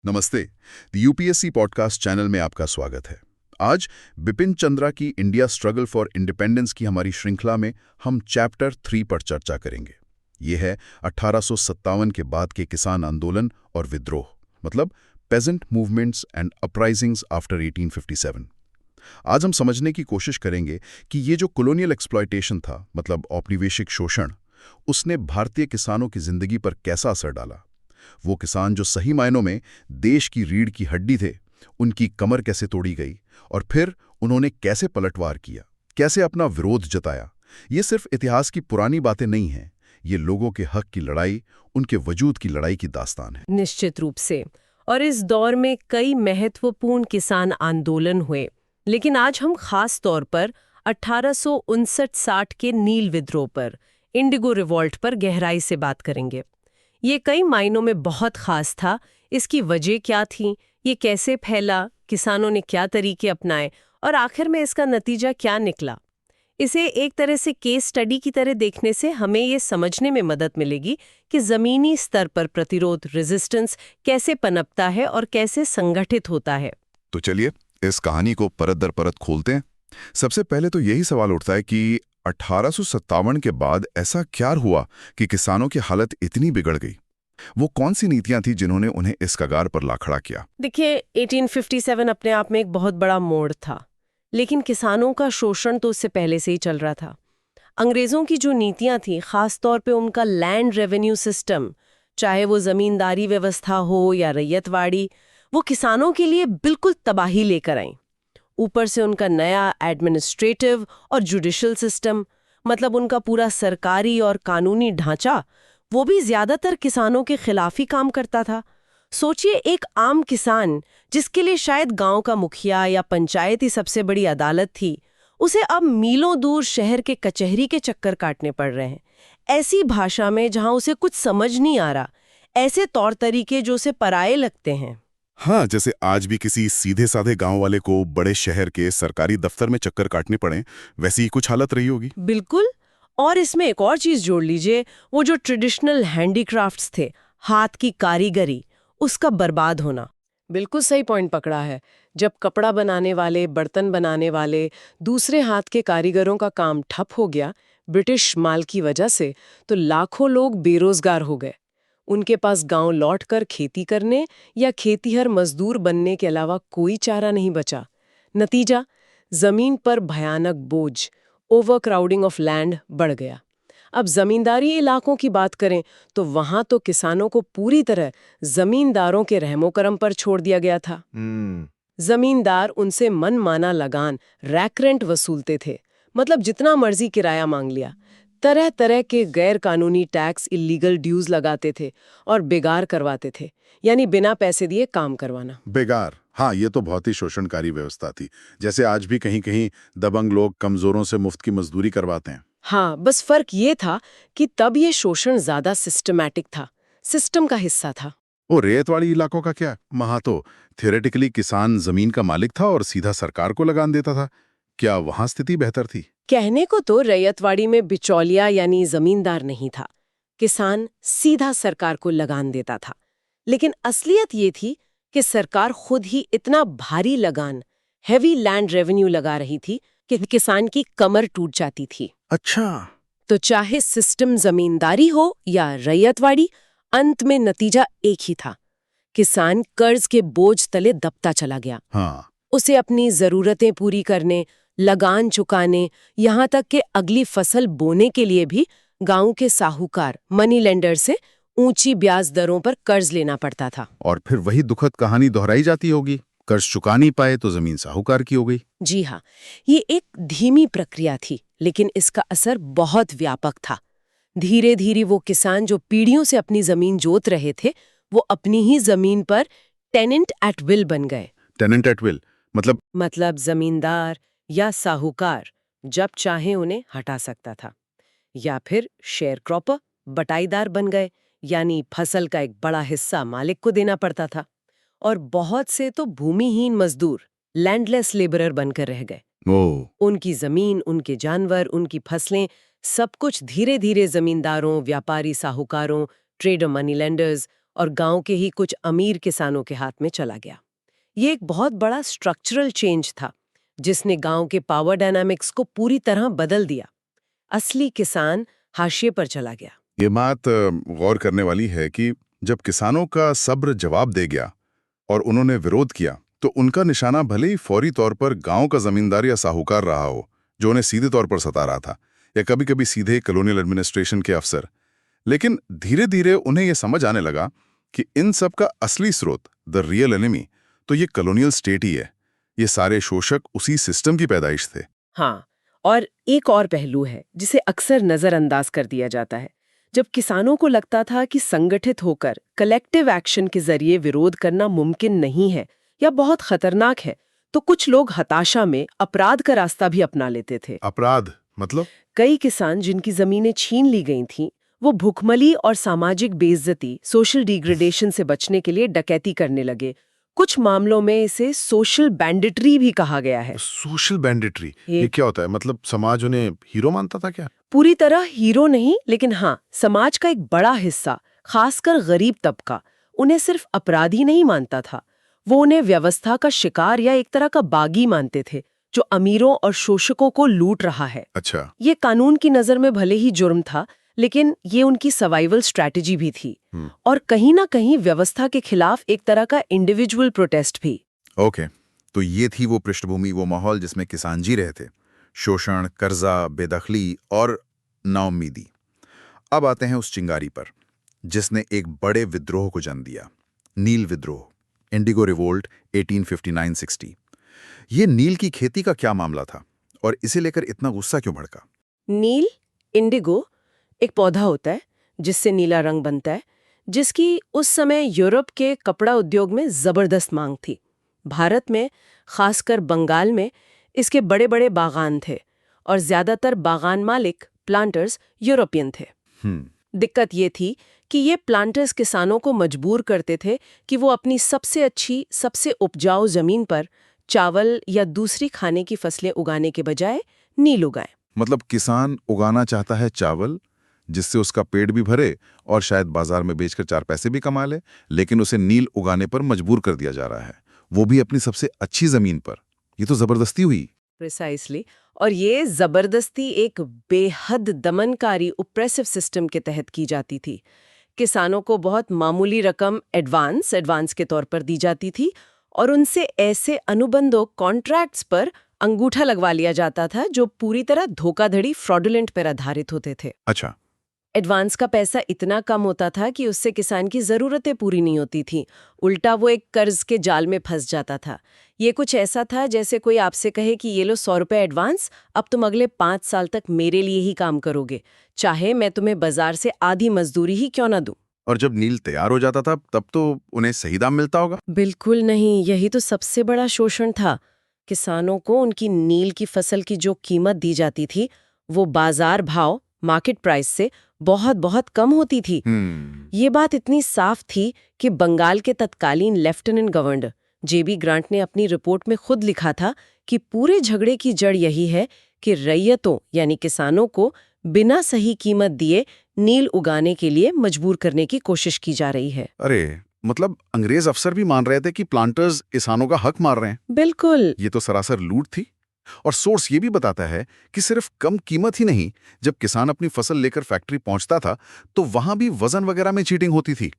नमस्ते। The UPSC podcast channel में आपका स्वागत है। आज बिपिन चंद्रा की इंडिया स्ट्रगल फॉर इंडिपेंडेंस की हमारी श्रृंखला में हम चैप्टर 3 पर चर्चा करेंगे। ये है 1857 के बाद के किसान आंदोलन और विद्रोह, मतलब peasant movements and uprisings after 1857। आज हम समझने की कोशिश करेंगे कि ये जो कॉलोनियल एक्सप्लॉयटेशन था, मतलब औपनिवेशिक शोषण, उसने भारतीय किसानों की जिंदगी पर कैसा असर डाला। वो किसान जो सही मायनों में देश की रीढ़ की हड्डी थे, उनकी कमर कैसे तोड़ी गई और फिर उन्होंने कैसे पलटवार किया, कैसे अपना विरोध जताया। ये सिर्फ इतिहास की पुरानी बातें नहीं हैं, ये लोगों के हक की लड़ाई, उनके वजूद की लड़ाई की दास्तान है। निश्चित रूप से। और इस दौर में कई महत्वपूर्ण किसान आंदोलन हुए, लेकिन आज हम खास तौर पर 1859-60 के नील विद्रोह पर, इंडिगो रिवॉल्ट पर गहराई से बात करेंगे। ये कई मायनों में बहुत खास था। इसकी वजह क्या थी, ये कैसे फैला, किसानों ने क्या तरीके अपनाए और आखिर में इसका नतीजा क्या निकला। इसे एक तरह से केस स्टडी की तरह देखने से हमें ये समझने में मदद मिलेगी कि ज़मीनी स्तर पर प्रतिरोध, रेजिस्टेंस कैसे पनपता है और कैसे संगठित होता है। तो चलिए इस कहानी को परत दर परत खोलते हैं। सबसे पहले तो यही सवाल उठता है कि 1857 के बाद ऐसा क्या हुआ कि किसानों की हालत इतनी बिगड़ गई। वो कौन सी नीतियां थी जिन्होंने उन्हें इस कगार पर ला खड़ा किया। देखिए, 1857 अपने आप में एक बहुत बड़ा मोड़ था, लेकिन किसानों का शोषण तो उससे पहले से ही चल रहा था। अंग्रेजों की जो नीतियां थी, खास तौर पे उनका लैंड रेवेन्यू सिस्टम, चाहे वो जमींदारी व्यवस्था हो या रैयतवाड़ी, वो किसानों के लिए बिल्कुल तबाही लेकर आई। ऊपर से उनका नया एडमिनिस्ट्रेटिव और जुडिशल सिस्टम, मतलब उनका पूरा सरकारी और कानूनी ढांचा, वो भी ज्यादातर किसानों के खिलाफ ही काम करता था। सोचिए, एक आम किसान जिसके लिए शायद गांव का मुखिया या पंचायत ही सबसे बड़ी अदालत थी, उसे अब मीलों दूर शहर के कचहरी के चक्कर काटने पड़ रहे हैं, ऐसी भाषा में जहां उसे कुछ समझ नहीं आ रहा, ऐसे तौर तरीके जो उसे पराये लगते हैं। हाँ, जैसे आज भी किसी सीधे साधे गांव वाले को बड़े शहर के सरकारी दफ्तर में चक्कर काटने पड़े, वैसी ही कुछ हालत रही होगी। बिल्कुल। और इसमें एक और चीज जोड़ लीजिए, वो जो ट्रेडिशनल हैंडीक्राफ्ट्स थे, हाथ की कारीगरी, उसका बर्बाद होना। बिल्कुल सही पॉइंट पकड़ा है। जब कपड़ा बनाने वाले, बर्तन बनाने वाले, दूसरे हाथ के कारीगरों का काम ठप हो गया ब्रिटिश माल की वजह से, तो लाखों लोग बेरोजगार हो गए। उनके पास गांव लौटकर खेती करने या खेतीहर मजदूर बनने के अलावा कोई चारा नहीं बचा। नतीजा, जमीन पर भयानक बोझ, ओवरक्राउडिंग ऑफ लैंड बढ़ गया। अब जमींदारी इलाकों की बात करें तो वहां तो किसानों को पूरी तरह जमींदारों के रहमो करम पर छोड़ दिया गया था। जमींदार उनसे मनमाना लगान, रैक रेंट वसूलते थे, मतलब जितना मर्जी किराया मांग लिया। तरह तरह के गैर कानूनी टैक्स, इलीगल ड्यूज लगाते थे और बेगार करवाते थे, यानी बिना पैसे दिए काम करवाना। बेगार, हाँ, ये तो बहुत ही शोषणकारी व्यवस्था थी। जैसे आज भी कहीं कहीं दबंग लोग कमजोरों से मुफ्त की मजदूरी करवाते हैं। हाँ, बस फर्क ये था कि तब ये शोषण ज्यादा सिस्टमैटिक था, सिस्टम का हिस्सा था। वो रेतवाड़ी इलाकों का क्या, वहां तो थियोरेटिकली किसान जमीन का मालिक था और सीधा सरकार को लगान देता था। क्या वहां स्थिति बेहतर थी? कहने को तो रैयतवाड़ी में बिचौलिया यानी जमींदार नहीं था, किसान सीधा सरकार को लगान देता था। लेकिन असलियत ये थी कि सरकार खुद ही इतना भारी लगान, हेवी लैंड रेवेन्यू लगा रही थी कि किसान की कमर टूट जाती थी। अच्छा। तो चाहे सिस्टम जमींदारी हो या रैयतवाड़ी, अंत में नतीजा एक ही था, किसान कर्ज के बोझ तले दबता चला गया। हाँ। उसे अपनी जरूरतें पूरी करने, लगान चुकाने, यहाँ तक कि अगली फसल बोने के लिए भी गांव के साहूकार, मनी लेंडर से ऊंची ब्याज दरों पर कर्ज लेना पड़ता था। और फिर वही दुखद कहानी दोहराई जाती होगी, कर्ज चुका नहीं पाए तो जमीन साहूकार की हो गई। जी हाँ, ये एक धीमी प्रक्रिया थी, लेकिन इसका असर बहुत व्यापक था। धीरे धीरे वो किसान जो पीढ़ियों से अपनी जमीन जोत रहे थे, वो अपनी ही जमीन पर टेनेंट एट विल बन गए। टेनेंट एट विल मतलब जमींदार या साहूकार जब चाहे उन्हें हटा सकता था। या फिर शेयर क्रॉपर, बटाईदार बन गए, यानी फसल का एक बड़ा हिस्सा मालिक को देना पड़ता था। और बहुत से तो भूमिहीन मजदूर, लैंडलेस लेबरर बनकर रह गए। उनकी जमीन, उनके जानवर, उनकी फसलें, सब कुछ धीरे धीरे जमींदारों, व्यापारी साहूकारों, ट्रेडर, मनी लेंडर्स और गांव के ही कुछ अमीर किसानों के हाथ में चला गया। ये एक बहुत बड़ा स्ट्रक्चरल चेंज था जिसने गांव के पावर डायनामिक्स को पूरी तरह बदल दिया। असली किसान हाशिए पर चला गया। ये बात गौर करने वाली है कि जब किसानों का सब्र जवाब दे गया और उन्होंने विरोध किया, तो उनका निशाना भले ही फौरी तौर पर गांव का जमींदार या साहूकार रहा हो, जो उन्हें सीधे तौर पर सता रहा था, या कभी-कभी सीधे कॉलोनियल एडमिनिस्ट्रेशन के अफसर, लेकिन धीरे धीरे उन्हें यह समझ आने लगा कि इन सब का असली स्रोत, द रियल एनिमी, तो ये कॉलोनियल स्टेट ही है। ये सारे शोषक उसी सिस्टम की पैदाइश थे। हाँ, और एक और पहलू है जिसे अक्सर नजरअंदाज कर दिया जाता है। जब किसानों को लगता था कि संगठित होकर कलेक्टिव एक्शन के जरिए विरोध करना मुमकिन नहीं है या बहुत खतरनाक है, तो कुछ लोग हताशा में अपराध का रास्ता भी अपना लेते थे। अपराध मतलब? कई किसान जिनकी जमीनें छीन ली गई थीं, वो भुखमरी और सामाजिक बेइज्जती, सोशल डिग्रेडेशन से बचने के लिए डकैती करने लगे। कुछ मामलों में इसे सोशल बैंडिटरी भी कहा गया है। सोशल बैंडिटरी ये क्या होता है? मतलब समाज उन्हें हीरो मानता था क्या? पूरी तरह हीरो नहीं, लेकिन हाँ, समाज का एक बड़ा हिस्सा, खासकर गरीब तबका, उन्हें सिर्फ अपराधी नहीं मानता था। वो उन्हें व्यवस्था का शिकार या एक तरह का बागी मानते थे जो अमीरों और शोषकों को लूट रहा है। अच्छा। ये कानून की नजर में भले ही जुर्म था, लेकिन ये उनकी सर्वाइवल स्ट्रैटेजी भी थी और कहीं ना कहीं व्यवस्था के खिलाफ एक तरह का इंडिविजुअल प्रोटेस्ट भी। ओके, तो ये थी वो पृष्ठभूमि, वो माहौल जिसमें किसान जी रहे थे। शोषण, कर्जा, बेदखली और नाउम्मीदी। अब आते हैं उस चिंगारी पर जिसने एक बड़े विद्रोह को जन्म दिया, नील विद्रोह, इंडिगो रिवोल्ट 1859-60। ये नील की खेती का क्या मामला था और इसे लेकर इतना गुस्सा क्यों भड़का? नील, इंडिगो, एक पौधा होता है जिससे नीला रंग बनता है, जिसकी उस समय यूरोप के कपड़ा उद्योग में जबरदस्त मांग थी। भारत में, खासकर बंगाल में, इसके बड़े बड़े बागान थे और ज्यादातर बागान मालिक, प्लांटर्स, यूरोपियन थे। दिक्कत ये थी कि ये प्लांटर्स किसानों को मजबूर करते थे कि वो अपनी सबसे अच्छी, सबसे उपजाऊ जमीन पर चावल या दूसरी खाने की फसलें उगाने के बजाय नील उगाएं। मतलब किसान उगाना चाहता है चावल, जिससे उसका पेट भी भरे और शायद बाजार में बेचकर 4 पैसे भी कमा ले, लेकिन उसे नील उगाने पर मजबूर कर दिया जा रहा है, वो भी अपनी सबसे अच्छी जमीन पर। ये तो जबरदस्ती हुई। प्रिसाइसली। और ये जबरदस्ती एक बेहद दमनकारी ऑप्रेसिव सिस्टम के तहत की जाती थी। किसानों को बहुत मामूली रकम एडवांस के तौर पर दी जाती थी और उनसे ऐसे अनुबंधों, कॉन्ट्रैक्ट्स पर अंगूठा लगवा लिया जाता था जो पूरी तरह धोखाधड़ी, फ्रॉडुलेंट पर आधारित होते थे। अच्छा। एडवांस का पैसा इतना कम होता था कि उससे किसान की जरूरतें पूरी नहीं होती थी, उल्टा वो एक कर्ज के जाल में फंस जाता था। ये कुछ ऐसा था जैसे कोई आपसे कहे कि ये लो 100 रुपए एडवांस, अब तुम अगले 5 साल तक मेरे लिए ही काम करोगे, चाहे मैं तुम्हें बाजार से आधी मजदूरी ही क्यों ना दूं। और जब नील तैयार हो जाता था तब तो उन्हें सही दाम मिलता होगा? बिल्कुल नहीं, यही तो सबसे बड़ा शोषण था। किसानों को उनकी नील की फसल की जो कीमत दी जाती थी, वो बाजार भाव, मार्केट प्राइस से बहुत बहुत कम होती थी। ये बात इतनी साफ थी कि बंगाल के तत्कालीन लेफ्टिनेंट गवर्नर जेबी ग्रांट ने अपनी रिपोर्ट में खुद लिखा था कि पूरे झगड़े की जड़ यही है कि रैयतों यानी किसानों को बिना सही कीमत दिए नील उगाने के लिए मजबूर करने की कोशिश की जा रही है। अरे, मतलब अंग्रेज अफसर भी मान रहे थे कि प्लांटर्स किसानों का हक मार रहे हैं। बिल्कुल। ये तो सरासर लूट थी। और सोर्स ये भी बताता है कि सिर्फ कम कीमत ही नहीं, जब किसान अपनी फसल लेकर फैक्ट्री पहुंचता था तो वहां भी वजन वगैरह में चीटिंग होती थी।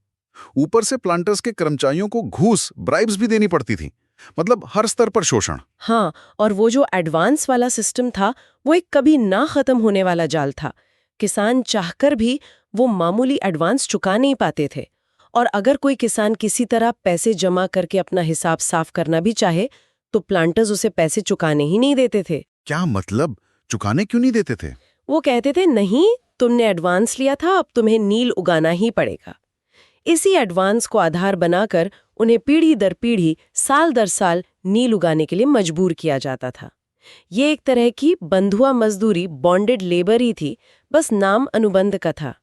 ऊपर से प्लांटर्स के कर्मचारियों को घूस, ब्राइब्स भी देनी पड़ती थी। मतलब हर स्तर पर शोषण। हाँ, और वो जो एडवांस वाला सिस्टम था, वो एक कभी ना खत्म होने वाला जाल था। किसान चाहकर भी वो मामूली एडवांस चुका नहीं पाते थे, और अगर कोई किसान किसी तरह पैसे जमा करके अपना हिसाब साफ करना भी चाहे तो प्लांटर्स उसे पैसे चुकाने ही नहीं देते थे। क्या मतलब? चुकाने क्यों नहीं देते थे? वो कहते थे, नहीं, तुमने एडवांस लिया था, अब तुम्हें नील उगाना ही पड़ेगा। इसी एडवांस को आधार बनाकर उन्हें पीढ़ी दर पीढ़ी, साल दर साल नील उगाने के लिए मजबूर किया जाता था। ये एक तरह की बंधुआ मजदूरी, बॉन्डेड लेबर ही थी, बस नाम अनुबंध का था।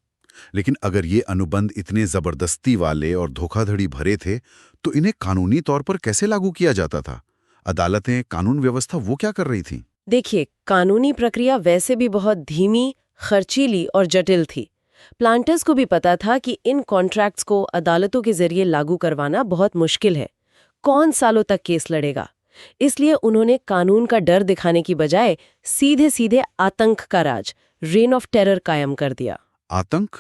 लेकिन अगर ये अनुबंध इतने जबरदस्ती वाले और धोखाधड़ी भरे थे तो इन्हें कानूनी तौर पर कैसे लागू किया जाता था? अदालतें, कानून व्यवस्था वो क्या कर रही थी? देखिए, कानूनी प्रक्रिया वैसे भी बहुत धीमी, खर्चीली और जटिल थी। प्लांटर्स को भी पता था कि इन कॉन्ट्रैक्ट्स को अदालतों के जरिए लागू करवाना बहुत मुश्किल है। कौन सालों तक केस लड़ेगा? इसलिए उन्होंने कानून का डर दिखाने की बजाय सीधे सीधे आतंक का राज, रेन ऑफ टेरर कायम कर दिया। आतंक?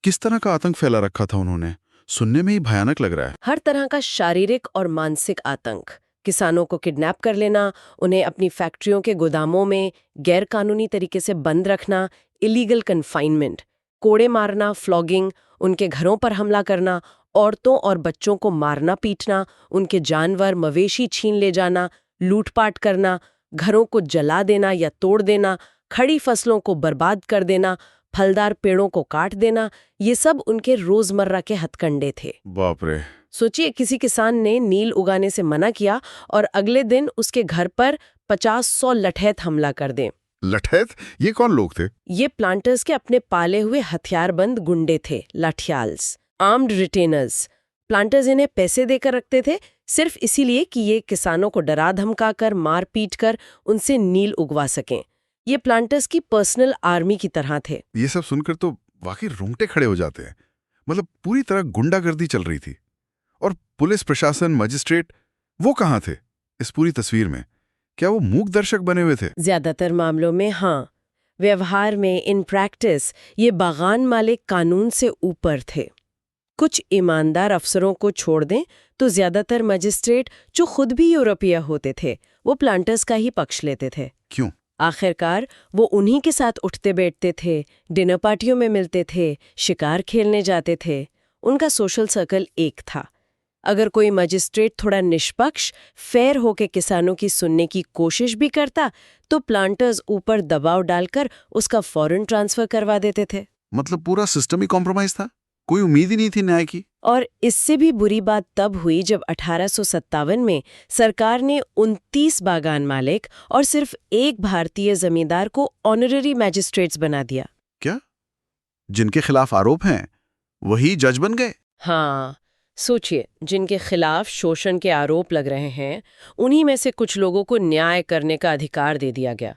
किस तरह का आतंक फैला रखा था उन्होंने? सुनने में ही भयानक लग रहा है। हर तरह का शारीरिक और मानसिक आतंक। किसानों को किडनैप कर लेना, उन्हें अपनी फैक्ट्रियों के गोदामों में गैर कानूनी तरीके से बंद रखना, इलीगल कन्फाइनमेंट, कोड़े मारना, फ्लॉगिंग, उनके घरों पर हमला करना, औरतों और बच्चों को मारना पीटना, उनके जानवर मवेशी छीन ले जाना, लूटपाट करना, घरों को जला देना या तोड़ देना, खड़ी फसलों को बर्बाद कर देना, फलदार पेड़ों को काट देना, ये सब उनके रोजमर्रा के हथकंडे थे। बाप रे। सोचिए, किसी किसान ने नील उगाने से मना किया और अगले दिन उसके घर पर 50-100 लठैत हमला कर दें। लठैत? ये कौन लोग थे? ये प्लांटर्स के अपने पाले हुए हथियारबंद गुंडे थे, लाठियाल्स, आर्म्ड रिटेनर्स। प्लांटर्स इन्हें पैसे देकर रखते थे, सिर्फ इसीलिए कि ये किसानों को डरा धमकाकर, मार पीट कर उनसे नील उगवा सकें। ये प्लांटर्स की पर्सनल आर्मी की तरह थे। ये सब सुनकर तो वाकई रोंगटे खड़े हो जाते हैं। मतलब पूरी तरह गुंडागर्दी चल रही थी। और पुलिस प्रशासन, मजिस्ट्रेट, वो कहाँ थे इस पूरी तस्वीर में? क्या वो मूक दर्शक बने हुए थे? ज्यादातर मामलों में हाँ। व्यवहार में, इन प्रैक्टिस, ये बागान मालिक कानून से ऊपर थे। कुछ ईमानदार अफसरों को छोड़ दें तो ज्यादातर मजिस्ट्रेट, जो खुद भी यूरोपीय होते थे, वो प्लांटर्स का ही पक्ष लेते थे। क्यों? आखिरकार वो उन्हीं के साथ उठते बैठते थे, डिनर पार्टियों में मिलते थे, शिकार खेलने जाते थे। उनका सोशल सर्कल एक था। अगर कोई मजिस्ट्रेट थोड़ा निष्पक्ष, फेयर होकर किसानों की सुनने की कोशिश भी करता, तो प्लांटर्स ऊपर दबाव डालकर उसका फौरन ट्रांसफर करवा देते थे। मतलब पूरा सिस्टम ही कॉम्प्रोमाइज था? कोई उम्मीद ही नहीं थी न्याय की? और इससे भी बुरी बात तब हुई जब 1857 में सरकार ने 29 बागान मालिक और सिर्फ एक भारतीय जमींदार को ऑनररी मैजिस्ट्रेट्स बना दिया। क्या? जिनके खिलाफ आरोप हैं वही जज बन गए? हाँ, सोचिए, जिनके खिलाफ शोषण के आरोप लग रहे हैं, उन्हीं में से कुछ लोगों को न्याय करने का अधिकार दे दिया गया।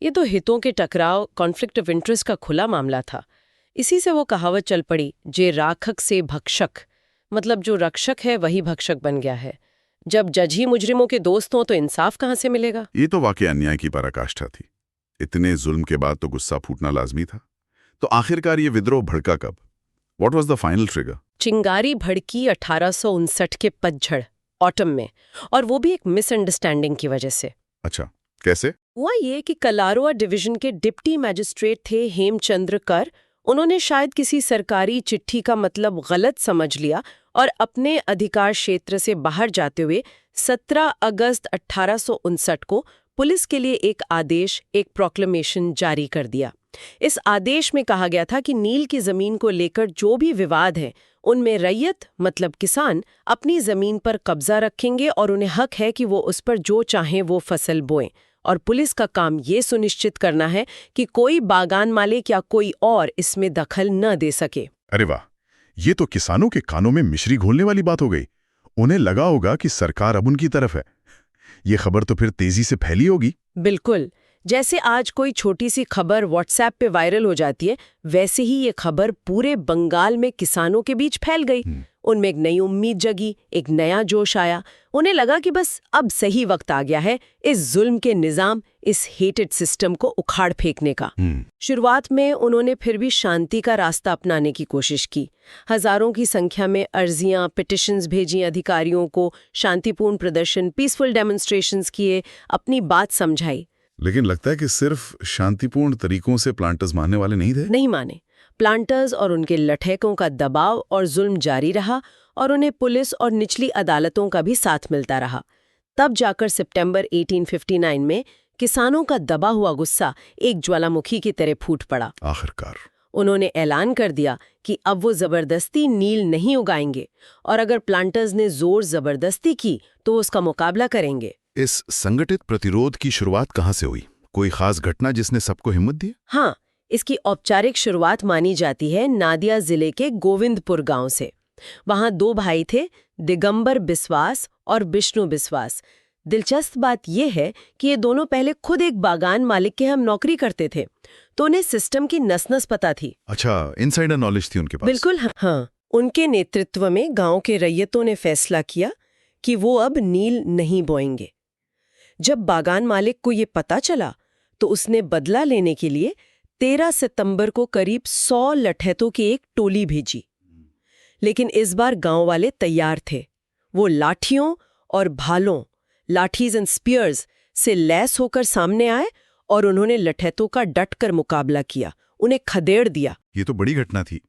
ये तो हितों के टकराव, कॉन्फ्लिक्ट ऑफ इंटरेस्ट का खुला मामला था। इसी से वो कहावत चल पड़ी, जे राखक से भक्षक, मतलब जो रक्षक है वही भक्षक बन गया है। जब जज ही मुजरिमों के दोस्त हों तो इंसाफ कहाँ से मिलेगा? ये तो वाकई अन्याय की पराकाष्ठा थी। इतने जुल्म के बाद तो गुस्सा फूटना लाजमी था। तो आखिरकार ये विद्रोह भड़का कब? What was the final trigger? चिंगारी भड़की 1859 के पतझड़, ऑटम में, और वो भी एक मिसअंडरस्टैंडिंग की वजह से। अच्छा, कैसे? हुआ ये कि कलारोआ डिवीजन के डिप्टी मैजिस्ट्रेट थे हेमचंद्र कर। उन्होंने शायद किसी सरकारी चिट्ठी का मतलब गलत समझ लिया और अपने अधिकार क्षेत्र से बाहर जाते हुए 17 अगस्त 1859 को पुलिस के लिए एक आदेश, एक प्रोक्लेमेशन जारी कर दिया। इस आदेश में कहा गया था कि नील की जमीन को लेकर जो भी विवाद है, उनमें रैयत मतलब किसान अपनी जमीन पर कब्जा रखेंगे और उन्हें हक है कि वो उस पर जो चाहें वो फसल बोएं। और पुलिस का काम ये सुनिश्चित करना है कि कोई बागान मालिक या कोई और इसमें दखल न दे सके। अरे वाह, ये तो किसानों के कानों में मिश्री घोलने वाली बात हो गई। उन्हें लगा होगा कि सरकार अब उनकी तरफ है। ये खबर तो फिर तेजी से फैली होगी। बिल्कुल, जैसे आज कोई छोटी सी खबर व्हाट्सएप पे वायरल हो जाती है, वैसे ही ये खबर पूरे बंगाल में किसानों के बीच फैल गई। उनमें एक नई उम्मीद जगी, एक नया जोश आया। उन्हें लगा कि बस अब सही वक्त आ गया है इस जुल्म के निजाम, इस हेटेड सिस्टम को उखाड़ फेंकने का। शुरुआत में उन्होंने फिर भी शांति का रास्ता अपनाने की कोशिश की। हजारों की संख्या में अर्जियां, पिटिशंस भेजी अधिकारियों को, शांतिपूर्ण प्रदर्शन, पीसफुल डेमोन्स्ट्रेशंस किए, अपनी बात समझाई। लेकिन लगता है कि सिर्फ शांतिपूर्ण तरीकों से प्लांटर्स मानने वाले नहीं थे। नहीं माने। प्लांटर्स और उनके लठैकों का दबाव और जुल्म जारी रहा और उन्हें पुलिस और निचली अदालतों का भी साथ मिलता रहा। तब जाकर सितंबर 1859 में किसानों का दबा हुआ गुस्सा एक ज्वालामुखी की तरह फूट पड़ा। आखिरकार उन्होंने ऐलान कर दिया कि अब वो जबरदस्ती नील नहीं उगाएंगे और अगर प्लांटर्स ने जोर जबरदस्ती की तो उसका मुकाबला करेंगे। इस संगठित प्रतिरोध की शुरुआत कहाँ से हुई? कोई खास घटना जिसने सबको हिम्मत दी? हाँ, इसकी औपचारिक शुरुआत मानी जाती है नादिया जिले के गोविंदपुर गांव से। वहां 2 भाई थे, दिगंबर बिस्वास और विष्णु बिस्वास। दिलचस्प बात यह है कि ये दोनों पहले खुद एक बागान मालिक के हम नौकरी करते थे। तो उन्हें सिस्टम की नस-नस पता थी। अच्छा, इनसाइडर नॉलेज थी उनके पास। बिल्कुल हाँ। उनके नेतृत्व में गांव के रैयतों ने फैसला किया कि वो अब नील नहीं बोएंगे। जब बागान मालिक को ये पता चला तो उसने बदला लेने के लिए 13 सितंबर को करीब 100 लठैतों की एक टोली भेजी। लेकिन इस बार गांव वाले तैयार थे। वो लाठियों और भालों, लाठीज एंड स्पीयर्स से लैस होकर सामने आए और उन्होंने लठैतों का डटकर मुकाबला किया, उन्हें खदेड़ दिया। ये तो बड़ी घटना थी।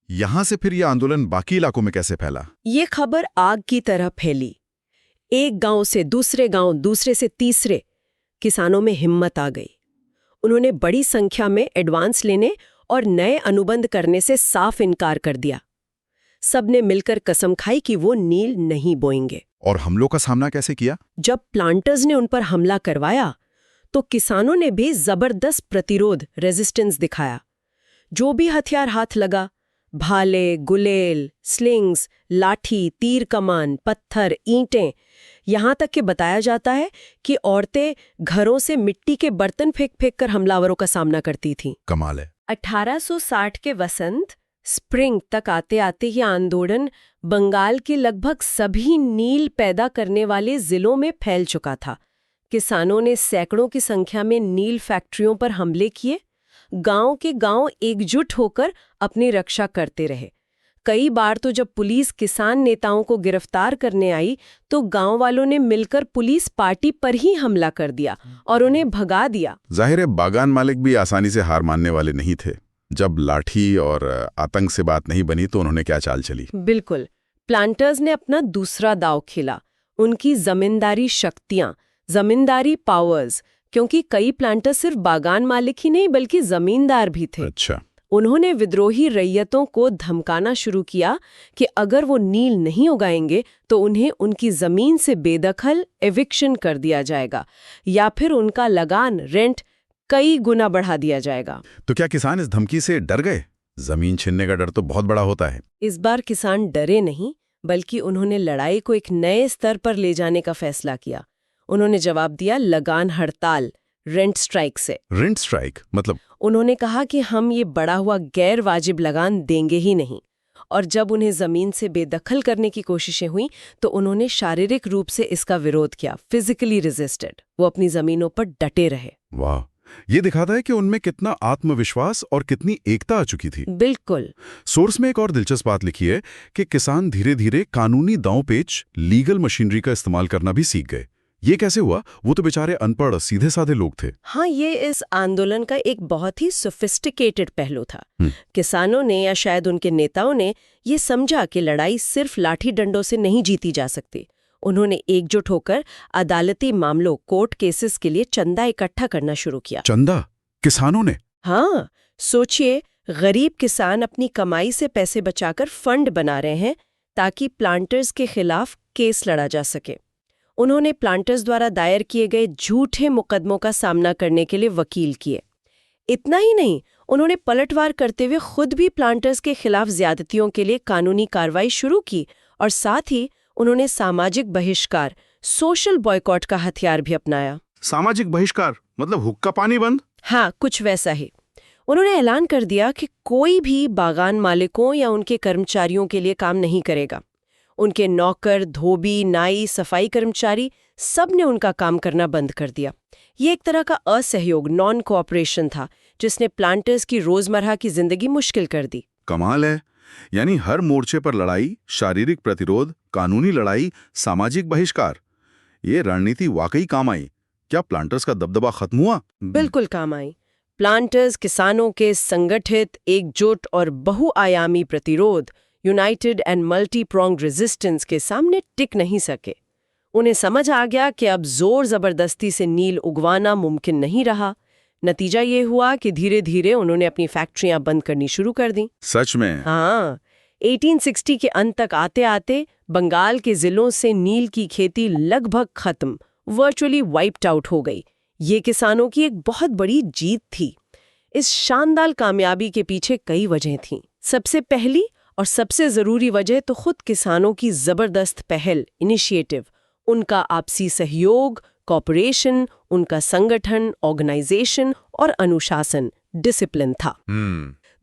यहां से फिर यह आंदोलन बाकी इलाकों में कैसे फैला? ये खबर आग की तरह फैली। एक गांव से दूसरे गांव, दूसरे से तीसरे। किसानों में हिम्मत आ गई। उन्होंने बड़ी संख्या में एडवांस लेने और नए अनुबंध करने से साफ इनकार कर दिया। सबने मिलकर कसम खाई कि वो नील नहीं बोएंगे। और हमलों का सामना कैसे किया? जब प्लांटर्स ने उन पर हमला करवाया तो किसानों ने भी जबरदस्त प्रतिरोध, रेजिस्टेंस दिखाया। जो भी हथियार हाथ लगा, भाले, गुलेल, स्लिंग्स, लाठी, तीर कमान, पत्थर, ईंटें, यहां तक कि बताया जाता है कि औरतें घरों से मिट्टी के बर्तन फेंक फेंक कर हमलावरों का सामना करती थीं। कमाल है। 1860 के वसंत स्प्रिंग तक आते आते ये आंदोलन बंगाल के लगभग सभी नील पैदा करने वाले जिलों में फैल चुका था। किसानों ने सैकड़ों की संख्या में नील फैक्ट्रियों पर हमले किए। गांव के गांव एकजुट होकर अपनी रक्षा करते रहे। कई बार तो जब पुलिस किसान नेताओं को गिरफ्तार करने आई तो गांव वालों ने मिलकर पुलिस पार्टी पर ही हमला कर दिया और उन्हें भगा दिया। जाहिर है बागान मालिक भी आसानी से हार मानने वाले नहीं थे। जब लाठी और आतंक से बात नहीं बनी तो उन्होंने क्या चाल चली? बिल्कुल, प्लांटर्स ने अपना दूसरा दांव खेला। उनकी जमींदारी शक्तियां, जमींदारी पावर्स, क्योंकि कई प्लांटर्स सिर्फ बागान मालिक ही नहीं बल्कि जमींदार भी थे। अच्छा। उन्होंने विद्रोही रैयतों को धमकाना शुरू किया कि अगर वो नील नहीं उगाएंगे तो उन्हें उनकी जमीन से बेदखल, एविक्शन कर दिया जाएगा या फिर उनका लगान, रेंट कई गुना बढ़ा दिया जाएगा। तो क्या किसान इस धमकी से डर गए? जमीन छीनने का डर तो बहुत बड़ा होता है। इस बार किसान डरे नहीं, बल्कि उन्होंने लड़ाई को एक नए स्तर पर ले जाने का फैसला किया। उन्होंने जवाब दिया लगान हड़ताल, रेंट स्ट्राइक से। रेंट स्ट्राइक मतलब? उन्होंने कहा कि हम ये बढ़ा हुआ गैर वाजिब लगान देंगे ही नहीं। और जब उन्हें जमीन से बेदखल करने की कोशिशें हुई तो उन्होंने शारीरिक रूप से इसका विरोध किया, फिजिकली रेजिस्टेड। वो अपनी जमीनों पर डटे रहे। वाह, ये दिखाता है कि उनमें कितना आत्मविश्वास और कितनी एकता आ चुकी थी। बिल्कुल। सोर्स में एक और दिलचस्प बात लिखी है कि किसान धीरे धीरे कानूनी दांव-पेच, लीगल मशीनरी का इस्तेमाल करना भी सीख गए। ये कैसे हुआ? वो तो बेचारे अनपढ़ सीधे साधे लोग थे। हाँ, ये इस आंदोलन का एक बहुत ही सोफिस्टिकेटेड पहलू था। किसानों ने या शायद उनके नेताओं ने ये समझा कि लड़ाई सिर्फ लाठी डंडों से नहीं जीती जा सकती। उन्होंने एकजुट होकर अदालती मामलों, कोर्ट केसेस के लिए चंदा इकट्ठा करना शुरू किया। चंदा? किसानों ने? हाँ, सोचिए, गरीब किसान अपनी कमाई से पैसे बचाकर फंड बना रहे हैं ताकि प्लांटर्स के खिलाफ केस लड़ा जा सके। उन्होंने प्लांटर्स द्वारा दायर किए गए झूठे मुकदमों का सामना करने के लिए वकील किए। इतना ही नहीं, उन्होंने पलटवार करते हुए खुद भी प्लांटर्स के खिलाफ ज्यादतियों के लिए कानूनी कार्रवाई शुरू की और साथ ही उन्होंने सामाजिक बहिष्कार, सोशल बॉयकॉट का हथियार भी अपनाया। सामाजिक बहिष्कार मतलब हुक्का पानी बंद? हाँ, कुछ वैसा ही। उन्होंने ऐलान कर दिया कि कोई भी बागान मालिकों या उनके कर्मचारियों के लिए काम नहीं करेगा। उनके नौकर, धोबी, नाई, सफाई कर्मचारी सब ने उनका काम करना बंद कर दिया। ये एक तरह का असहयोग, नॉन कोऑपरेशन था, जिसने प्लांटर्स की रोजमर्रा की जिंदगी मुश्किल कर दी। कमाल है। यानी हर मोर्चे पर लड़ाई, शारीरिक प्रतिरोध, कानूनी लड़ाई, सामाजिक बहिष्कार। ये रणनीति वाकई काम आई। क्या प्लांटर्स का दबदबा खत्म हुआ? बिल्कुल काम आई। प्लांटर्स किसानों के संगठित, एकजुट और बहुआयामी प्रतिरोध, United and multi pronged resistance के सामने टिक नहीं सके। उन्हें समझ आ गया कि अब जोर जबरदस्ती से नील उगवाना मुमकिन नहीं रहा। नतीजा ये हुआ कि धीरे धीरे उन्होंने अपनी फैक्ट्रियां बंद करनी शुरू कर दी। सच में? हाँ, 1860 के अंत तक आते आते बंगाल के जिलों से नील की खेती लगभग खत्म, वर्चुअली वाइप्ड आउट हो गई। ये किसानों की एक बहुत बड़ी जीत थी। इस शानदार कामयाबी के पीछे कई वजह थीं। सबसे पहली और सबसे जरूरी वजह तो खुद किसानों की जबरदस्त पहल, इनिशिएटिव, उनका आपसी सहयोग, कॉपरेशन, उनका संगठन, ऑर्गेनाइजेशन और अनुशासन, डिसिप्लिन था।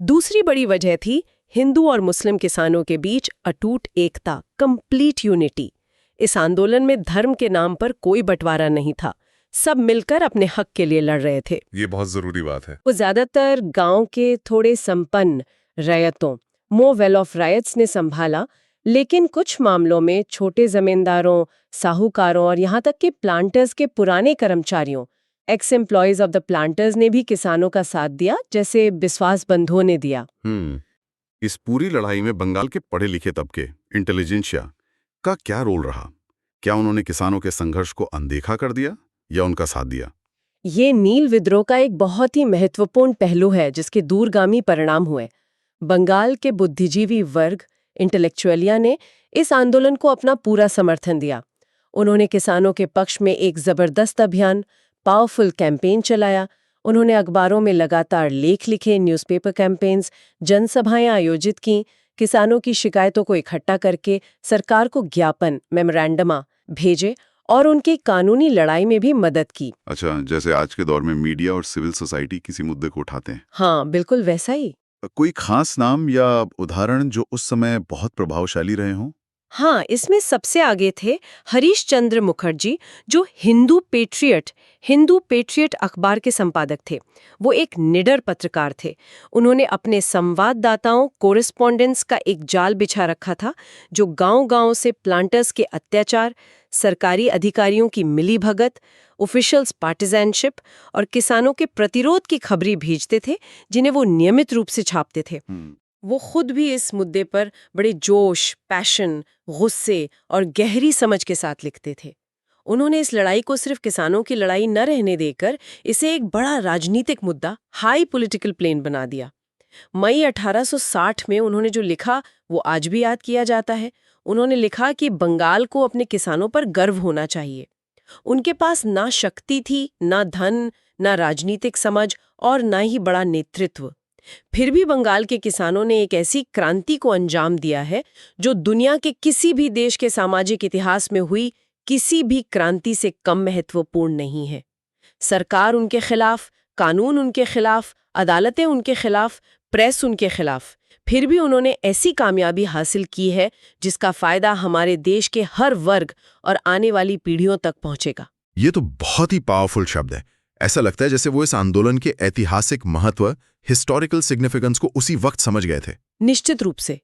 दूसरी बड़ी वजह थी हिंदू और मुस्लिम किसानों के बीच अटूट एकता, कंप्लीट यूनिटी। इस आंदोलन में धर्म के नाम पर कोई बंटवारा नहीं था, सब मिलकर अपने हक के लिए लड़ रहे थे। ये बहुत जरूरी बात है। वो ज्यादातर गांव के थोड़े संपन्न रैयतों, मोर वेल ऑफ रायट्स ने संभाला, लेकिन कुछ मामलों में छोटे जमींदारों, साहूकारों और यहाँ तक कि प्लांटर्स के पुराने कर्मचारियों, x employees of the planters ने भी किसानों का साथ दिया, जैसे बिस्वास बंधुओं ने दिया। इस पूरी लड़ाई में बंगाल के पढ़े लिखे तबके, इंटेलिजेंशिया का क्या रोल रहा? क्या उन्होंने किसानों के संघर्ष को अनदेखा कर दिया या उनका साथ दिया? ये नील विद्रोह का एक बहुत ही महत्वपूर्ण पहलू है जिसके दूरगामी परिणाम हुए। बंगाल के बुद्धिजीवी वर्ग, इंटेलेक्चुअलिया ने इस आंदोलन को अपना पूरा समर्थन दिया। उन्होंने किसानों के पक्ष में एक जबरदस्त अभियान, पावरफुल कैंपेन चलाया। उन्होंने अखबारों में लगातार लेख लिखे, न्यूज़पेपर कैंपेन्स, जनसभाएं आयोजित की, किसानों की शिकायतों को इकट्ठा करके सरकार को ज्ञापन, मेमोरेंडमा भेजे और उनकी कानूनी लड़ाई में भी मदद की। अच्छा, जैसे आज के दौर में मीडिया और सिविल सोसाइटी किसी मुद्दे को उठाते हैं। हाँ, बिल्कुल वैसा ही। कोई खास नाम या उदाहरण जो उस समय बहुत प्रभावशाली रहे हों? हाँ, इसमें सबसे आगे थे हरीश चंद्र मुखर्जी, जो हिंदू पेट्रियट अखबार के संपादक थे। वो एक निडर पत्रकार थे। उन्होंने अपने संवाददाताओं, कोरेस्पोंडेंट्स का एक जाल बिछा रखा था, जो गांव-गांव से प्लांटर्स के अत्याचार, सरकारी अधिकारियों की मिलीभगत, ऑफिशियल्स पार्टिजनशिप और किसानों के प्रतिरोध की खबरें भेजते थे, जिन्हें वो नियमित रूप से छापते थे। वो खुद भी इस मुद्दे पर बड़े जोश, पैशन, गुस्से और गहरी समझ के साथ लिखते थे। उन्होंने इस लड़ाई को सिर्फ किसानों की लड़ाई न रहने देकर इसे एक बड़ा राजनीतिक मुद्दा, हाई पॉलिटिकल प्लेन बना दिया। मई 1860 में उन्होंने जो लिखा वो आज भी याद किया जाता है। उन्होंने लिखा कि बंगाल को अपने किसानों पर गर्व होना चाहिए। उनके पास ना शक्ति थी, ना धन, ना राजनीतिक समझ और ना ही बड़ा नेतृत्व। फिर भी बंगाल के किसानों ने एक ऐसी क्रांति को अंजाम दिया है जो दुनिया के किसी भी देश के सामाजिक इतिहास में हुई किसी भी क्रांति से कम महत्वपूर्ण नहीं है। सरकार उनके खिलाफ, कानून उनके खिलाफ, अदालतें उनके खिलाफ, प्रेस उनके खिलाफ, फिर भी उन्होंने ऐसी कामयाबी हासिल की है जिसका फायदा हमारे देश के हर वर्ग और आने वाली पीढ़ियों तक पहुंचेगा। ये तो बहुत ही पावरफुल शब्द है। ऐसा लगता है जैसे वो इस आंदोलन के ऐतिहासिक महत्व, हिस्टोरिकल सिग्निफिकेंस को उसी वक्त समझ गए थे। निश्चित रूप से।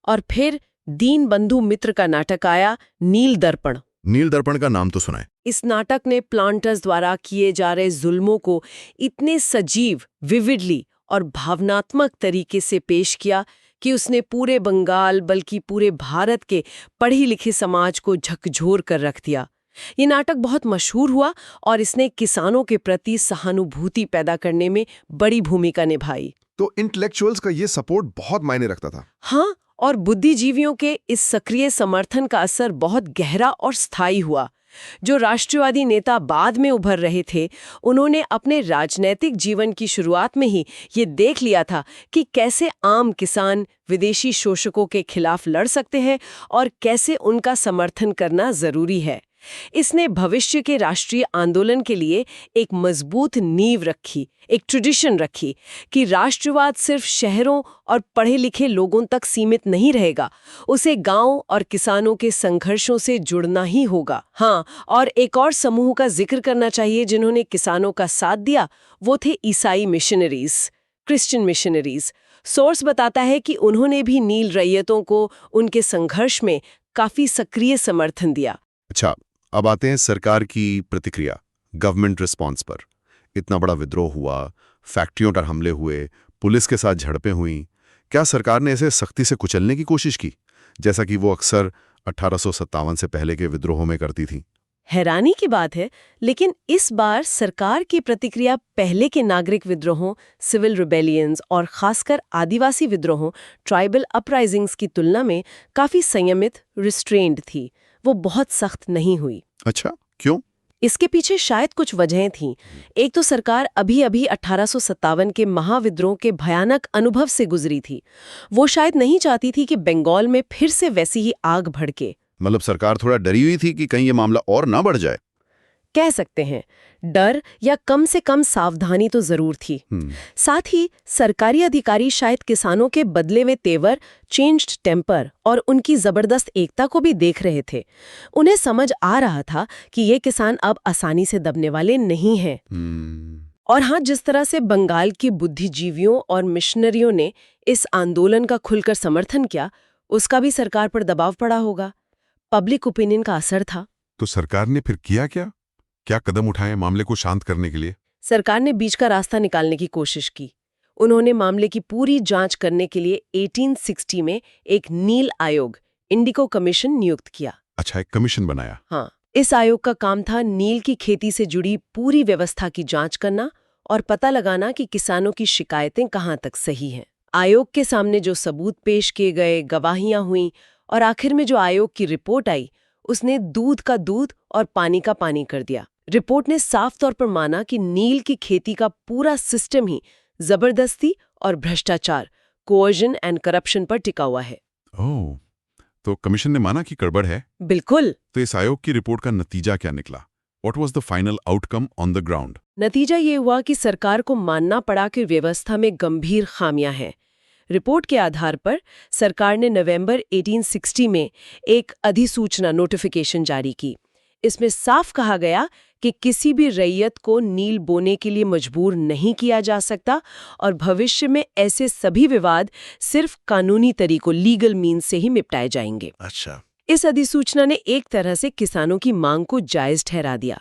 और फिर दीनबंधु मित्र का नाटक आया, नील दर्पण। नील दर्पण का नाम तो सुना है। इस नाटक ने प्लांटर्स द्वारा किए जा रहे जुल्मों को इतने सजीव, विविडली और भावनात्मक तरीके से पेश किया कि उसने पूरे बंगाल बल्कि पूरे भारत के पढ़ी लिखे समाज को झकझोर कर रख दिया। ये नाटक बहुत मशहूर हुआ और इसने किसानों के प्रति सहानुभूति पैदा करने में बड़ी भूमिका निभाई। तो इंटेलेक्चुअल्स का ये सपोर्ट बहुत मायने रखता था। हाँ, और बुद्धिजीवियों के इस सक्रिय समर्थन का असर बहुत गहरा और स्थायी हुआ। जो राष्ट्रवादी नेता बाद में उभर रहे थे, उन्होंने अपने राजनैतिक जीवन की शुरुआत में ही ये देख लिया था कि कैसे आम किसान विदेशी शोषकों के खिलाफ लड़ सकते हैं और कैसे उनका समर्थन करना जरूरी है। इसने भविष्य के राष्ट्रीय आंदोलन के लिए एक मजबूत नींव रखी, एक ट्रेडिशन रखी कि राष्ट्रवाद सिर्फ शहरों और पढ़े लिखे लोगों तक सीमित नहीं रहेगा, उसे गांव और किसानों के संघर्षों से जुड़ना ही होगा। हाँ, और एक और समूह का जिक्र करना चाहिए जिन्होंने किसानों का साथ दिया, वो थे ईसाई मिशनरीज, क्रिश्चियन मिशनरीज। सोर्स बताता है कि उन्होंने भी नील रैयतों को उनके संघर्ष में काफी सक्रिय समर्थन दिया। अच्छा, अब आते हैं सरकार की प्रतिक्रिया, गवर्नमेंट रिस्पॉन्स पर। इतना बड़ा विद्रोह हुआ, फैक्ट्रियों पर हमले हुए, पुलिस के साथ झड़पें हुई। क्या सरकार ने इसे सख्ती से कुचलने की कोशिश की, जैसा कि वो अक्सर 1857 से पहले के विद्रोहों में करती थी? हैरानी की बात है, लेकिन इस बार सरकार की प्रतिक्रिया पहले के नागरिक विद्रोहों, सिविल रिबेलियंस और खासकर आदिवासी विद्रोहों, ट्राइबल अपराइजिंग्स की तुलना में काफी संयमित, रिस्ट्रेन्ड थी। वो बहुत सख्त नहीं हुई। अच्छा, क्यों? इसके पीछे शायद कुछ वजहें थीं। एक तो सरकार अभी 1857 के महाविद्रोह के भयानक अनुभव से गुजरी थी। वो शायद नहीं चाहती थी कि बंगाल में फिर से वैसी ही आग भड़के। मतलब सरकार थोड़ा डरी हुई थी कि कहीं ये मामला और ना बढ़ जाए। कह सकते हैं डर या कम से कम सावधानी तो जरूर थी। साथ ही सरकारी अधिकारी शायद किसानों के बदले हुए तेवर, चेंज्ड टेम्पर और उनकी जबरदस्त एकता को भी देख रहे थे। उन्हें समझ आ रहा था कि ये किसान अब आसानी से दबने वाले नहीं हैं। और हाँ, जिस तरह से बंगाल के बुद्धिजीवियों और मिशनरियों ने इस आंदोलन का खुलकर समर्थन किया, उसका भी सरकार पर दबाव पड़ा होगा। पब्लिक ओपिनियन का असर था। तो सरकार ने फिर किया क्या कदम उठाए मामले को शांत करने के लिए? सरकार ने बीच का रास्ता निकालने की कोशिश की। उन्होंने मामले की पूरी जांच करने के लिए 1860 में एक नील आयोग, इंडिको कमीशन नियुक्त किया। अच्छा, एक कमीशन बनाया। हाँ, इस आयोग का काम था नील की खेती से जुड़ी पूरी व्यवस्था की जांच करना और पता लगाना कि किसानों की शिकायतें कहाँ तक सही हैं। आयोग के सामने जो सबूत पेश किए गए, गवाहियां हुई और आखिर में जो आयोग की रिपोर्ट आई, उसने दूध का दूध और पानी का पानी कर दिया। रिपोर्ट ने साफ तौर पर माना कि नील की खेती का पूरा सिस्टम ही जबरदस्ती और भ्रष्टाचार, कोअर्जन एंड करप्शन पर टिका हुआ है। ओह, तो कमीशन ने माना कि गड़बड़ है। बिल्कुल। तो इस आयोग की रिपोर्ट का नतीजा क्या निकला? What was the final outcome on the ground? नतीजा ये हुआ कि सरकार को मानना पड़ा कि व्यवस्था में गंभीर खामियां हैं। रिपोर्ट के आधार पर सरकार ने नवंबर 1860 में एक अधिसूचना नोटिफिकेशन जारी की। इसमें साफ कहा गया कि किसी भी रैयत को नील बोने के लिए मजबूर नहीं किया जा सकता और भविष्य में ऐसे सभी विवाद सिर्फ कानूनी तरीकों, लीगल मीन्स से ही निपटाए जाएंगे। अच्छा। इस अधिसूचना ने एक तरह से किसानों की मांग को जायज ठहरा दिया।